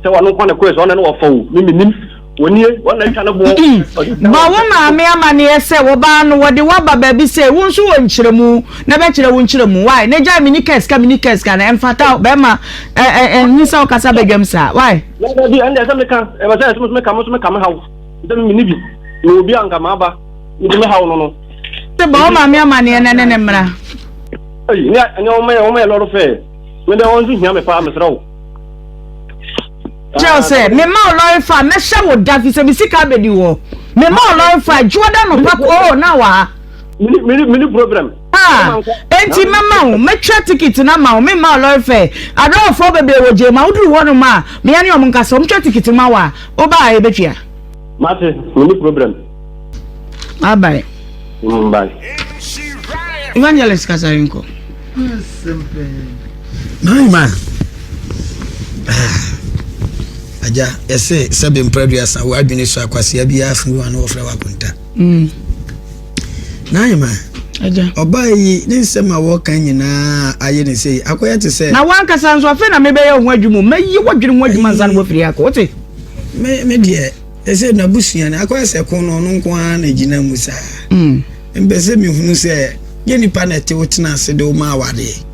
se wa no kwane kwe so na no wa fa mi nim oni wona nka na bo ba wo ma me amane ese wo ba no wo de wa ba ba bi se wo nso wo nkyeremu na be kyere wo nkyeremu why na ja mini keska na emfata be ma ni sa o kasa begem sa why na di ande se me kan e ba se me kam hawo de mi ni bi no bi anka ma ba ni me hawo no se ba wo ma me amane ne mra ai ni o me lo fe me de won zu hia me pa me srawo Jose, me ma lawyer fa me sha wo da fi se bi sika be di wo. Me ma lawyer fa Jordan no pa ko na wa. Mini problem. Enti mama wo me twa ticket na ma wo me ma lawyer fa. Ado fo be wo je ma uduru wo no ma. Me ya ni om nka so m twa ticket ma wa. O ba e betwa. Mate, mini problem. Bye. Bye. Evangelist Kasarinko. Simple. Man. Aja ese sebe mpradua sa wa adwene so akwase bia afi wa na ofra wa kunta na yema aja obai ni nsema wo kan nyina aye ne sei akoya te se na wan kasa nso afi na mebe ye ho adwumu meyi wadwene ho adwuma nsa no wo firi akọ wote me die ese na busua na akoya se kon no nko an na gina musa mbese mi hunu se ye nipa na te wotena se de o ma awade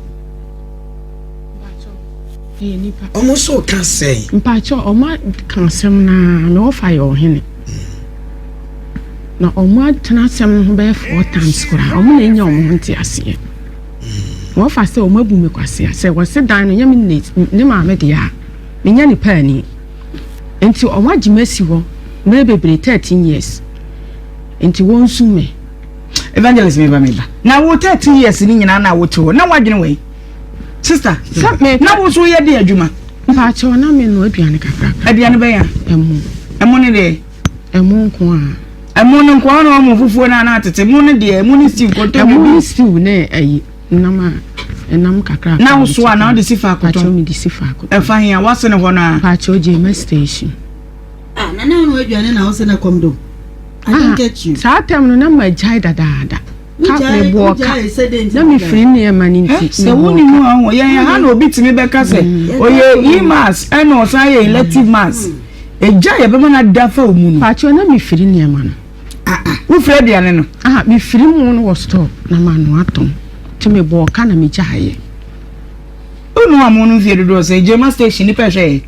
Omoso can say. Mpacho oma kan sem na me ofa yo hene. Na oma tena sem no be 4 times kura. Omo na nya omo nti ase. Wo fa se oma bu me kwase ase wo se dan no nya me ne ma me de ya. Me nya ni pa ni. Enti oma gimasi wo na bebre 13 years. Enti won su me. Evangelist me ba. Na wo 13 years ni nyina na wo to. Na wadwene we. Sister, na wo so ye de adwuma. Mpa cho na me no aduane kakra. Aduane be ya? Emu ne de. Emu nko a. Emu ne nko na mo fufuo na atete. Emu ne de, emu ne stew koto. Emu stew ne ayi. Enam kakra. Na wo so na wo de sifa koto. Pacho me de sifa koto. E fa hia wase ne ho na. Pacho je me station. Na no aduane na wo se na kom do. I don't get you. Sa tem no na ma jai dada. Ka boka na me free ne mani nti se woni mu anwo ye ha na obi timi be ka se oye imas e no san ye elective mass eja ye be na dafa omu no pacho na me free ne ma no wo free dia ne no me free mu no wo stop na ma no atom ti me boka na me jaye onu amu no fie dodo se Jema station ni pehwe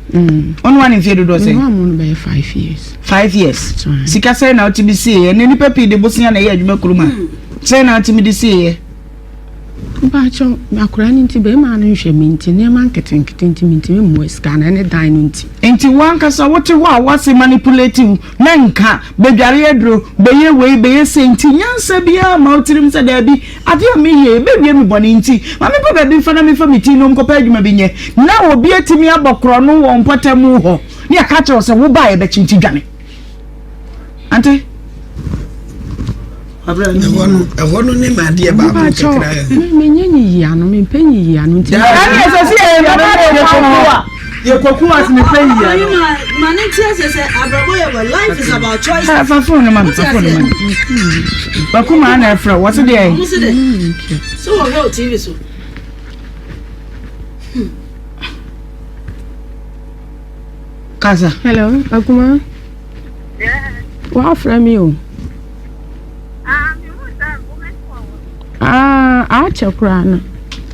onu ani fie dodo se onu amu no be 5 years 5 years sika se na otibisi ye ne ni papi de bosia na ye adwuma kuruma say na timidisi ye Pacho akura ni nti be ma no hwe mi nti ne ma nketenkete nti mi nti mu sika na ne dan no nti enti wanka so wote wa wase manipulative na nka bedware edro beye wei beye senti nyansa bia ma otirim se da bi ade o mi ye be wie mi boni nti ma me pa be fa na me fa mi ti no mkopa adwuma bi nye na obi atimi abokro no wo mpatamu ho ne aka che se wo ba ye be chinti dwane ante Ewono ne ma de ba ba kakra me nyanyi ya no me penyi ya no nti ani esesi e ba ba ye kokuwa se me penyi ya no mane tia se abrabo your life is about choice fa phone man ba kuma na efra what dey so we go TV so Kaza hello akuma yeah wa fra mi o chakura na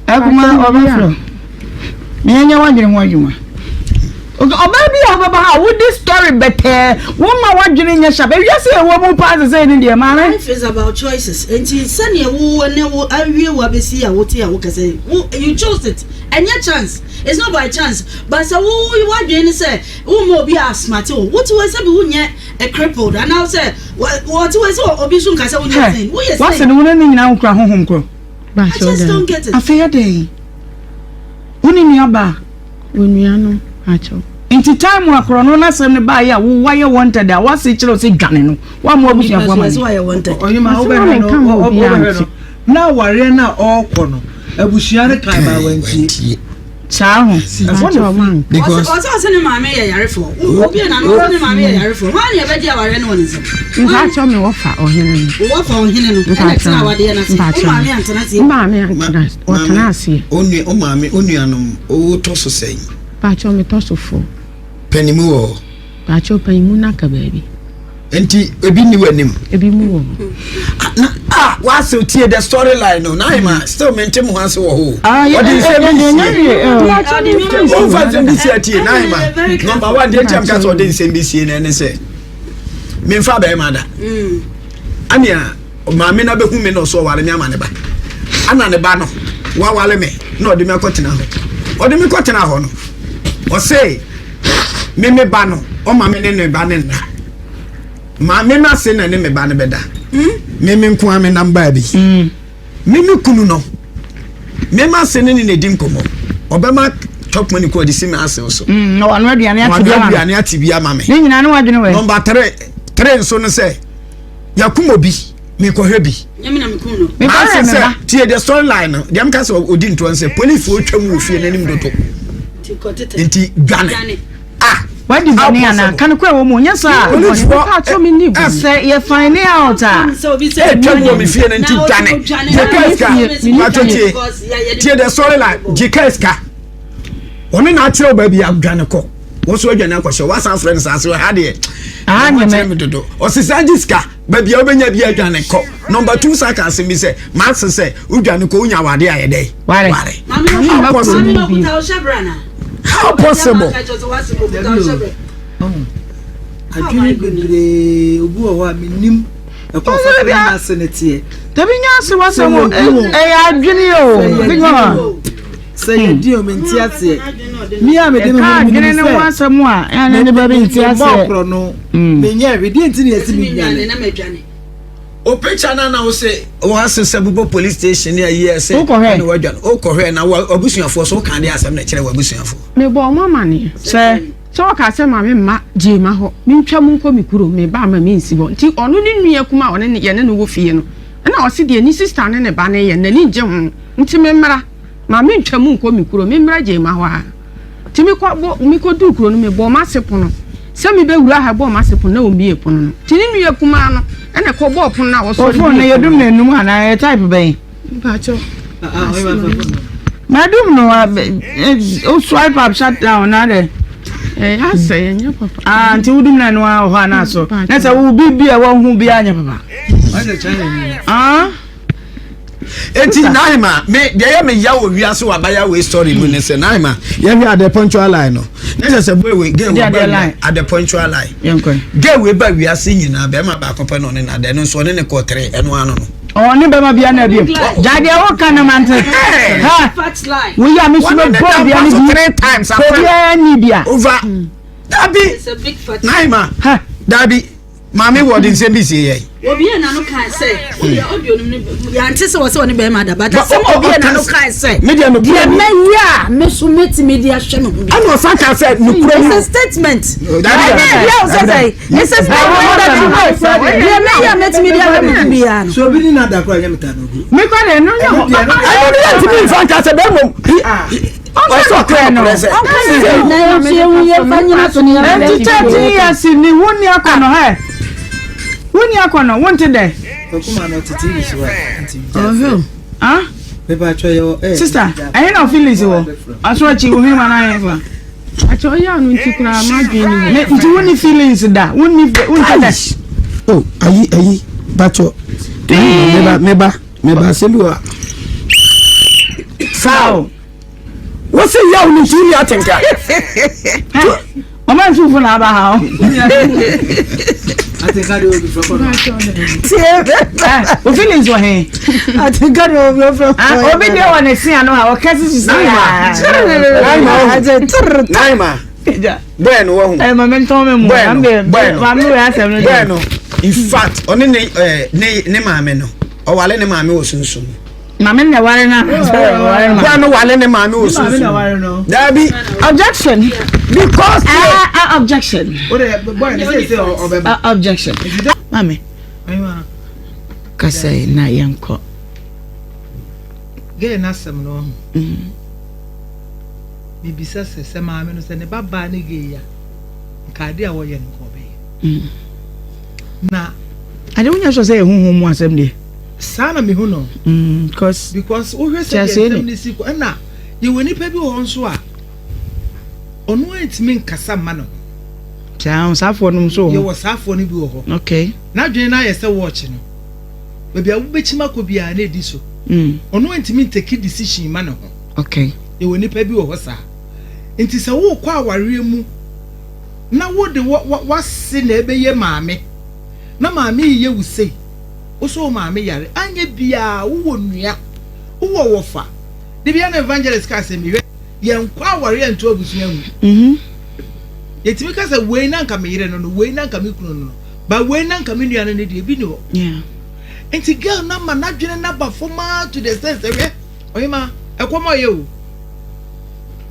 akuma obafro nyanya wadwene ho adwuma Obabi ababa wo this story better. Woman wadwene nya sha. Be wiase e wo mu pass say ni de ma. Life is about choices. Enti sane wo ne wo awie wo abesi a wo te a wo kase. You chose it. And your chance. It's not by chance. But so you wadwene say wo mo bi a smart wo. What we say be wo nya a crippled. And now say what we say obi sun kase wo nya thing. Wo yes. What's the one ni nyina wo kra honhom kro. I just don't get it. Afeya dey. Woni ni aba. Wonu acho. Inti time wa krono na sem ne ba ya wo why wanted that was say chiro say dwane no wa mo abusia fo ma why wanted oyima wo be no na ware na okọ no abusia ne kan ba wanti cha ho because also ne maame ya yare fo obi na no ne maame ya yare fo wa ne be dia ware no woni se nka cho me wo fa ohene no wo fa ohene no na tina wade na se maame antana se maame antana wo tana se onu o maame onuanom o to so sei pa cho me to so fo penimu wo pa cho penimu na ka baby enti ebi ni wanim ebi mu wo wa so tie the storyline no na ima still maintain mo hanse wo ho what do you say o fa dem bi tie na ima number 1 dey jam ka so dey say bi sie na ne say me fa ba ma da ania maame na be hu me no so ware me ama ne ba ana ne ba no wa wale me na odi me akotena ho no o say me ba no o maame ne ba ne na maame na se na ne me ba ne beda me nko ame namba bi me kunu no me ma se ne ne di nkomo obema chop money ko di si me ase so no anu aduane atibia mame ni nyina ne wadwene we number 3 so no say yakumo bi me ko hwe bi nyame na me kunu no me ba se tie the storyline no dem ka so odi nto say police wo twam wo fie nanim doto enti dwane what is the name? Can you call me? Yes, sir. Say you find out. So we say, "Tell me if you are not done." Tie the storyline. Jikeska. Oni na tell baby am dwane ko. Wo so adwane akoshe. Wa san friends as we had here. Nyame dodo. O se Jiska baby obenya bi adwane ko. Number 2 saka asem bi say, "Max say, udwane ko unya wade ayede." Ware. How possible? Adwene bebre obu o wa minim e ko fa na senete Debi nya se wasem adwene o bigo say di o menti ase mi a me de me adwene ne wasem a ya ne ba bi nti ase no me nya we di enti ne esi mi na medwane o picture na o say o asese bubo police station ya ye say na wadwan o kohwe na obusuafo so kan de asem na kire wabusuafo me bo mama ne say so ka se ma me ma je ma ho me ntwa mu nko mi kuro me ba ma me nsibo nti onu ni nua kuma one ne ye ne wo fie no na o se de ni sister ne ba ne ye na ni nje ho nti me mmra ma me ntwa mu nko mi kuro me mmra je ma ho a ti mi ko du kuro no me bo ma sepono se mi be wura ha bo ma sepono na o mi epono no ti ni nua kuma no ene ko bo pono na wo so phone na yedum na enum ana e type ben ba cho madum no o swipe up shut down na de I say nya papa until udum na no ho na so na say wo bibia wo hu bia nya papa enti naima me de ya me ya wo wiase wa ba ya we story mu ne say naima ya wi at the punctual line no na say boy we get at the punctual line get we ba wiase nyina be ma ba kopa no ne na de no so ne ko 3 eno ano no oni be ma bia na bia jade wo kana mante ha fact line we ya me so go bia ni 3 times bia ni bia over dabi it's a big fact naima ha dabi mami wodi nse bi sie ye obi na no kan say obi onum ya ante se wo se woni be ma da but obi na no kan say media no ya me ya me so meti media hwe no and o saka say no kuro it's a statement ya o say it's a statement ya me ya meti media hwe no bia no so bi ni na da kro anya meta no me ko de no ya I don't want to be fan ka say be mom o so kro no na yo se wu ye fanyina so ni ya be 30 years ni woni akono he woni akono wonte de kuma no titi bi so anti be ba cho yo sister I no feelings wo aso chi wo hima na yen fa acho ya no nti kura ma dwen ni nti woni feelings da woni wonte da oh ayi bacho me ba se biwa sao What's a young Nigeria thinker? Mama Sufu na ba ha. I think I do be from. O feelings wa he. I think I do be from. Obi dey wan see anu ha o kasi si say. Naima. Bueno wo hu. Mama nton me mu. Bueno. Bueno. In fact, oni ne maame no. O wale ne maame wo sunsun. Mama na ware na. Bueno wale ne maame wo sunsun. Dabi Objection. Because objection. Objection. Mami. Kasa na yanko. Ge na sem no. Bibisa se maame no se ne baba ne ge ya. Nkade a wo ye nko be. Na ade wonya so say ehunhun mu asem de. Sana me hu no. Because wo hwe se asem ne si ko na ye woni pa bi wo nso a onu entimi nkasa ma no. Cha safo no so. Ye wo safo no bi wo ho. Okay. Na dwen na ye se watch no. Baby a wo bechima ko bia na edi so. Onu entimi take decision ma no ho. Okay. Ye woni pa bi wo ho sa. Enti se wo kwa aware mu na wo de wase na ebe ye maame. Na maame ye wusei. Wo so maame yare anye bia wo nua. Wo wofa. De bia na evangelist ka se mi yenkwa aware ento abusua mu yetimi ka se we na nka me yire no we na nka me kunu no ba we na nka me nua no ne de bi no enti girl na ma na dwene na ba forma to the sense we oyima ekomo ye o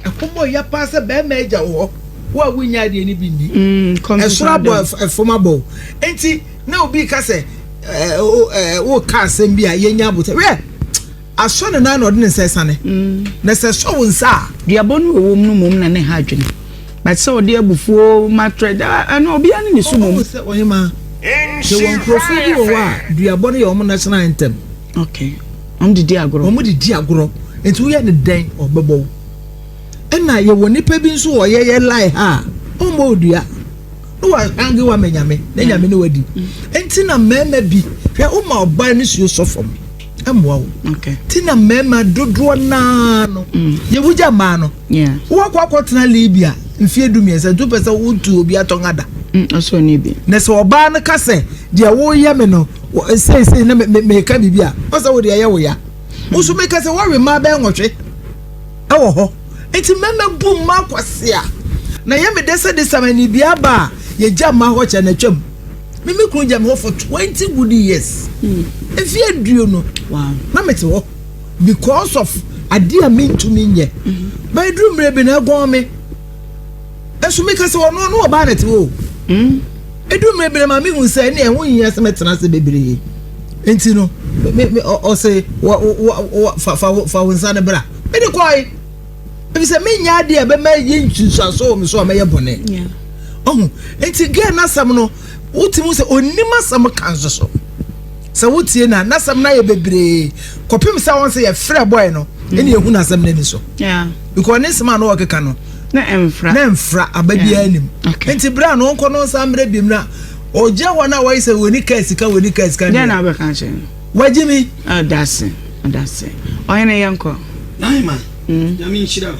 ekomo ya pa se be ma eja wo wa wunya de ni bi ndi esura bo forma bo enti na obi ka se o ka sem bi a yenya bote we aso ne na odi ne sesane na se so wonsa diabonu wo mu mum na ne ha adwene but so odi abufuo matre no obi ane ne sumum se oyima je won profili wo wa diabonu ye o national anthem okay didi agoro didi agoro enti ye ne den obebo na ye woni pa bi nso wo ye lie ha o mo odua no wa hangi wa menyame na nyame ne wadi enti na mema bi hwe o ma oba ne suo sofom amwa okay tina mema dodo na no ye wuja ma no wo kwa tena Libya mfie dumiense du pese wutu obi atongada aso ni bi na se oba no kase de wo ye me no sei na me ka bibia o se wo de ye wo ya wo so me kase wo we ma ba enwotwe ewo ho enti mema bu ma kwase a na ye me de samani bia ba ye jama ho che na twam mimi kun jam ho for 20 good years if you do no wow na mete ho because of adia mean to me nye by do mrebe na gon me enso me kase wo no oba na te wo edu mrebe na ma me hun say na e ho yin se metena se bebre enti no me o say fa wonsa na bra me de kwai e say me nya ade e be ma yin tsuso me so ma ye bone enti ge na sam no utimu se onima sam kanzo so se wutie na nasam na ye bebre kopim se won se ye frɛ boy no ene ye hu nasam na ni so because ne sema no okeka no na emfra ababia anim enti bra no nko no samre bim na oje wona wai se woni ka sika na na be kan che wajimi that's it oyene yanko naima yami nshira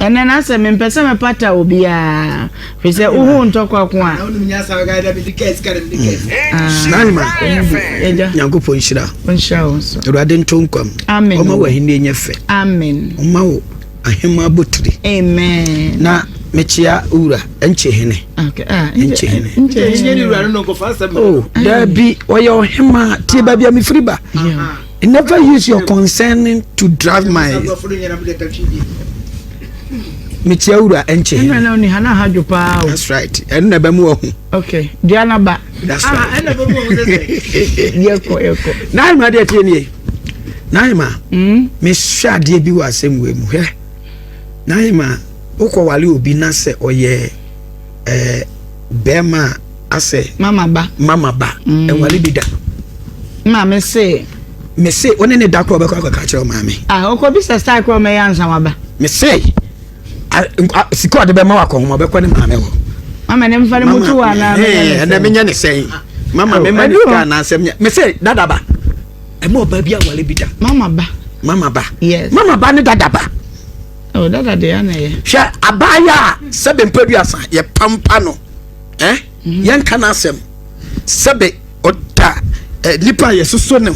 ene na se me pese me pata obi a fese uhu ntokwa kwa na onu nya sa ga da bi dikes ka dem dikes naima nyankopon nshira onso urade ntonkwam amen oma wa hinde nyefe amen oma wo ahema botri amen na mechia ura enche hene okay enche hene ni ura no ko fa sam oh da bi oyo hema tie ba bia me friba never use your concern to drive my Michiaura enche. Na ni hana hajo pa. That's right. En na ba mu ohu. Okay. Diana ba. That's right. En na ba mu ohu say. Yeko. Na ma de tie ni. Na ma. Me hwa de bi wa asem we mu he. Na ma ukọ wale obi na se oye bema ase mama ba. En wale bi da. Ma me say one ne da ko be ko ka kire ma me. Okọ bi se style ko me yansa ma ba. Me say siko de be ma wakọ ho be ko ne maame ho mama ne mfare mutu wa na na me nya ne sei mama me ma ne ka na asem nya me say dada ba e mo ba bia wale bi da mama ba mama ba yes mama ba ne dada ba Oh, that day na ye. Hwe abaya sebe mpaduasa ye pampa no. Yen kana asem. Sebe oda nipa ye soso ne.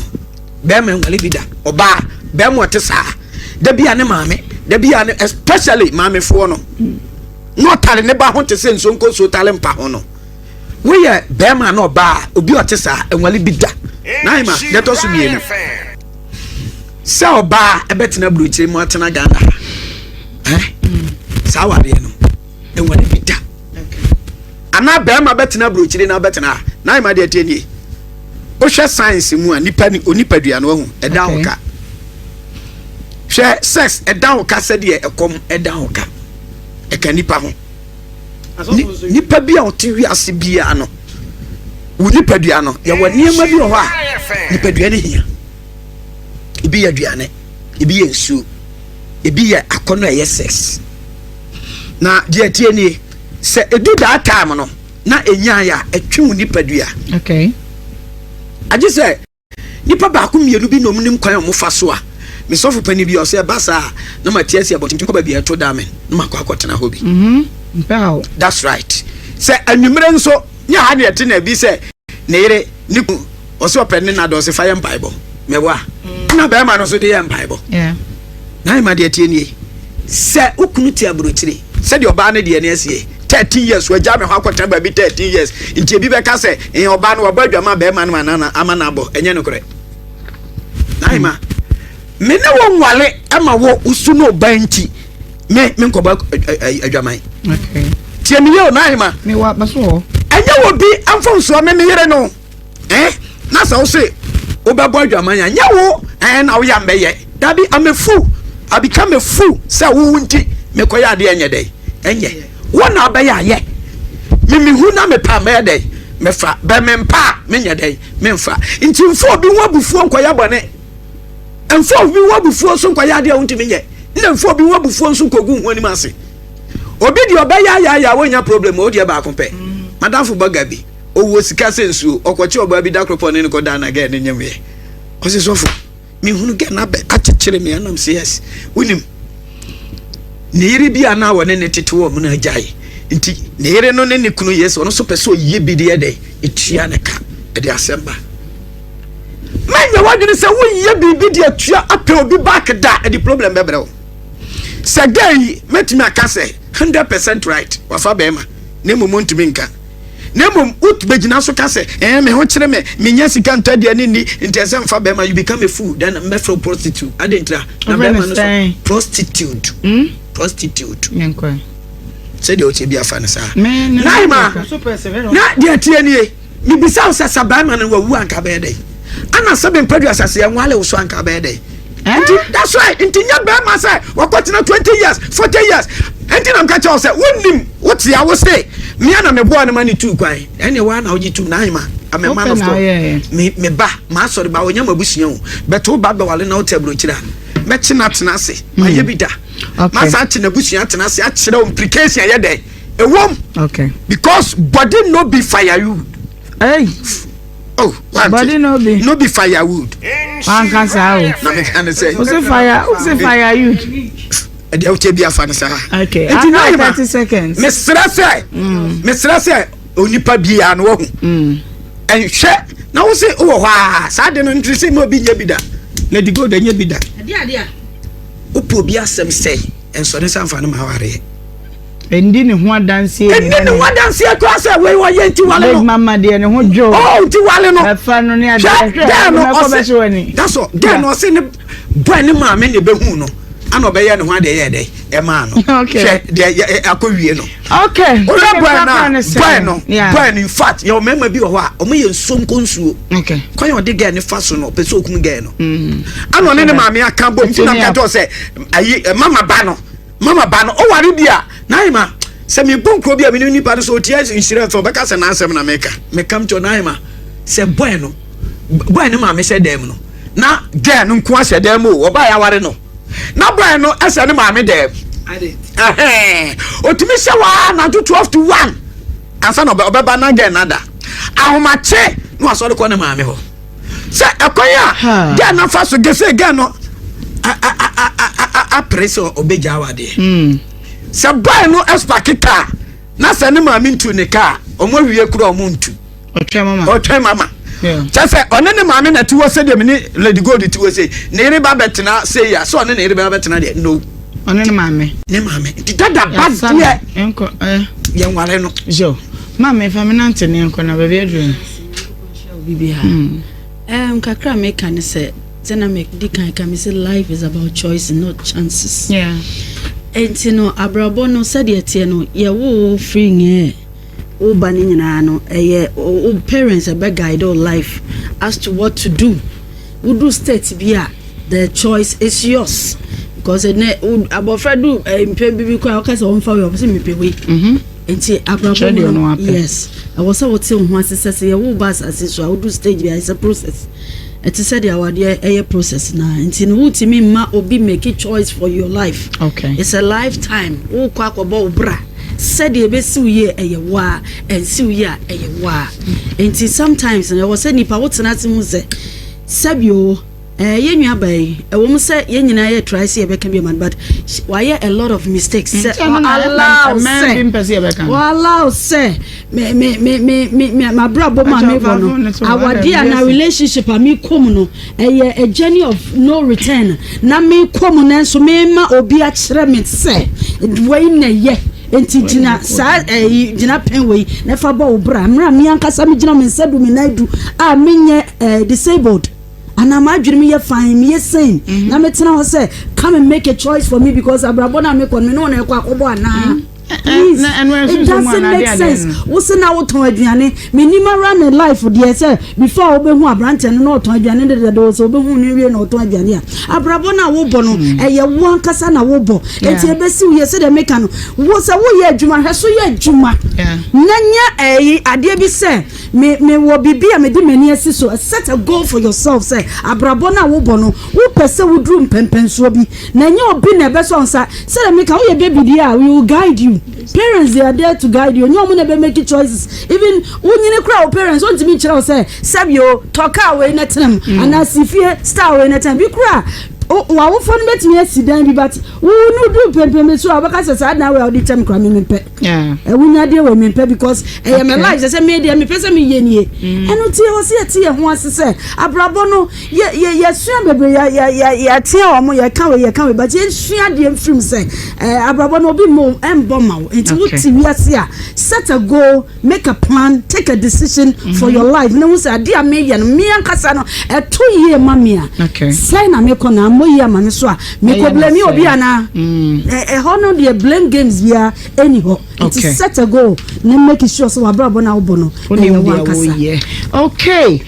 Be ma nwale bida. Oba be mo te saa. Da bia ne maame, da bia ne especially maame fo no. No tale ne ba ho te se nso nko so tale mpa ho no. We ye be ma na oba obi o te saa nwale bida. Na ima let us be no. Se oba ebetina bruchiri mo atena Ghana. Sawade no enwale bida. Ana be ma betina bruchiri na betina. Na ima de atieni. O hwe science mu a nipa ni onipadua no hu eda ho ka. Hwe sex eda ho ka se de ekom eda ho ka. E ka nipa ho. Nipa bia o ti wi ase bia no. Wo nipadua no ye wo niema bi ho a nipadua ne hia. Ibi ya duane, ibi ye nsu, ibi ye akono eye sex. Na je tie ni se edu that time no na enya ya etwe nipadua. Okay. Aje se nipa ba ko mienu bi no mnim kwan mo fa so a me sofu pani bi o se basa na matia se abotin ko ba bi eto da men na makwa ho bi. Mpao. That's right. Se anwumre nso nya ha na ete na bi se ne yere niku o se openne na do se fire bible mewa na be ma no so de bible. Yeah. Na ma de tie ni se ukunu ti abrochire se de oba na de ne asie 13 years we jam ho akwata ba bi 13 years nti bi be ka se oba no oba adwama be ma no manana amana abo enye no kore. Na ma me ne wo nwale ama wo usu no ba nti me nkoba adwama. Okay. Tie mi yo na ma me wa baso enye wo bi amfo so me yere no na so se obabo adwama nya wo na wo ya mbeye dabi am a fool. I become a fool say wo nti me koya de enye dey enye wona obaya ye me hu na me pa me dey me fa be me mpa me nya dey me mfa nti mfo bi wo abufuo nkoya bone mfo bi wo abufuo so nkoya de wonti me nye na mfo bi wo abufuo so kogu hu ani mase obi de obaya ya wonya problem o de ba kompe madam fu Borga bi owo sika sensu okoche oba bi dakropo ne ko da na ga ne nyem ye o se sofo mi hunu ge na be achechere me anam se yes unim ne yiri bi ana wo ne tete wo mu na agyae nti ne yiri no ne kunu yes ono so pese oye bi de de etua ne ka e de asemba manya wadene se wo ye bi de atua ape obi back da e di problem be brɛ wo se gai metimi aka se 100% right wafa be ma ne momo ntimi nka nemom utbegina so ka se me ho kire me nya sika ntade ani ni ntese mfa be ma you become a fool then me for prostitute adentra na be ma no so prostitute prostitute nyankwa se de o che bia fa ne sa na ma so persevere na de atie ni mi bisa se sabai ma no wawu anka be dey ana sabe mpadu asase en wale wo so anka be dey that's right intinya be ma say wakotena 20 years 40 years entina mka cha say wonim woti ya wo say me ana me boa na mani tu kwan ene wa na oji tu na ima ame man of God me ba ma sorry ba onya mabusua o beto ba be wale na o tabro kira me china tena ase ma ye bi da ma sa tena busua tena ase a kira implication ye dey e wom okay because body no be firewood oh body no be firewood one can say na me can say who say firewood e dey o che bia fa ne sa okay after 30 seconds me stress onipa bia na wo hu enhwe na wo se wo hwa sa de no ntrise mo bi nya bi da na di go da nya bi da ade opo bi asem sei enso ne sanfa no ma ware endi ne ho adanse ko asa we wo ye nti wale no mama de ne ho jo nti wale no afa no ne adanse no ko be so ni that's all de no se ne boy ne ma me ne be hu no ano be ye ne ho ade ye de e ma no okay de akowie no okay boy no in fact your mama bi ho a o me ye nsom konsuo okay kwan yo de ge ne fa so no pe so okun ge no ano ne ma me aka bom ti na ka to se ayi mama ba no o ware bia naima se me bonkro bia me ni pa so tie Nhyirafm be ka se na asem na me kam to naima se boy ne ma me se dem no na ge no nko ase dem o ba ya ware no na boy no ase ne ma me dem otimi se wa na 12 to 1 ansa no obeba na ge nada ahomache no asori ko ne ma me ho se ekoya ge na fa so ge se ge no a press obeja wade se boy no expect car na se ne maame ntu ne car omo wie kura omo ntu otwe mama just say one ne maame na tiwo se de me ne lady gold tiwo say ne re ba betena say ya so ne re ba betena de no one ne maame dada bad there enko yen ware no jo maame faminante ne enko na bebe adru bibia kakra make can say then make the can say life is about choice not chances and you know abrabo no said yet no ye wo free nye o bani nyina no o parents be guide all life as to what to do we do state bia the choice is yours because abofra do mpem bibi kwa okase on fa we opose mepewe enti abrabo no yes I was so tell ho asese ye wo bas asese I do stage bia is a process it said a process now until ultimately ma obi make a choice for your life. Okay, it's a lifetime. O kwakwa bra said ye be see ye wa and see ye wa until sometimes and I was saying nipa what na ti mu say sabio ye nwa bai e wo mu say ye nyina ye try say e be can be man but why a lot of mistakes say allow say me my brother ma me no our dear na relationship me come no a journey of no return na me come na so me ma obi a kire me say wey na ye enti gina sa gina penway na fa ba obra mra me ankasa me gina me nsedu me naidu a menye disabled and I'm dreaming me fine me saying na me tena ho say come and make a choice for me because abrabo na me kon me no na ekwa akobo ana it doesn't make sense what's na wo ton aduane me ni ma run a life there say before obe hu abrante no ton aduane de so obe hu ni wie no ton aduane abrabo na wo bo no eye wo ankasa na wo bo enti ebe si wo say de make no wo say wo ye adwuma he so ye adwuma nanya ade bi say me wo bibia me di mani asi so set a goal for yourself say abrabo na wo bo no wo pese wo drum pempenso bi nanya obi na ebe so nsa say de make wo ye baby dia we will guide you. Parents, they are there to guide you. You never make choices. Even when you crowd parents, want to meet you say, Sabio, talk away net them, and as if you star away net them, you cry. Oh, wa phone bet me accident but we no do pempe so abaka say na we all the time cry me pay we na dey we me pay because my life say me dey me pese me ye nie eno tie o se tie ho ase say abrabo no ye sua bebre ya tie o mo ye kan we but ye sua dey film say abrabo no obi mo embo ma wo enti wuti wi ase a set a goal, make a plan, take a decision for your life na wo say dia me ye no me ankasa no eto ye mamia say na me kona moya mane so a me ko blame obi ana hono the blame games via anyhow it is set a goal na make sure so abrabo na obo no okay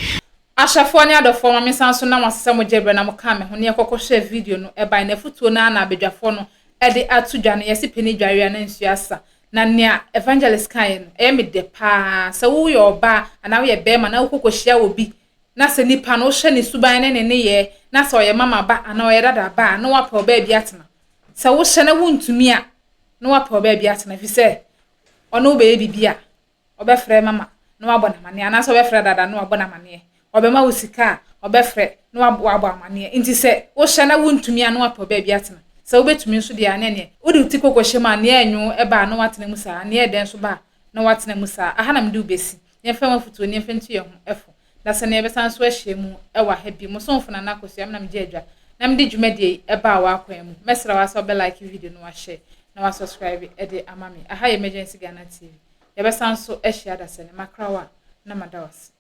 ashafo ne adofo ma me sanso na wasesa mo jebre na mo ka me ho ne ekokko share video no e bai na futuo na na abedwafo no e de atudwa no yesi peni dware na nsuasa na nea evangelist kan e me de pa sa wo yo ba ana wo ye be ma na kokko hia obi na se nipa no hye ne suban ne ye na so ye mama ba ana o ye dada ba na wa pa ba bi atena sa wo hye na wontumi a na wa pa ba bi atena fi se ono be bibia obefre mama na wa bona mane ana so obefre dada na wa bona mane obema wo sika obefre na wa bo mane nti se wo hye na wontumi a na wa pa ba bi atena sa wo betumi nso de anene wo de tikoko hye ma ne anwu e ba na watena musa ne e den so ba na watena musa aha na mde ubesi ne fa mafuto ne fa ntu ye ho efo da se ne be san so ahye mu e wa ha bi mo so mfuna na kosu am na mje adwa na mde dwumade e ba wa akwan mu mesra wa so be like video no wa share na wa subscribe e de amami aha emergency Ghana TV ye be san so ahye da se ne makrawa na madawas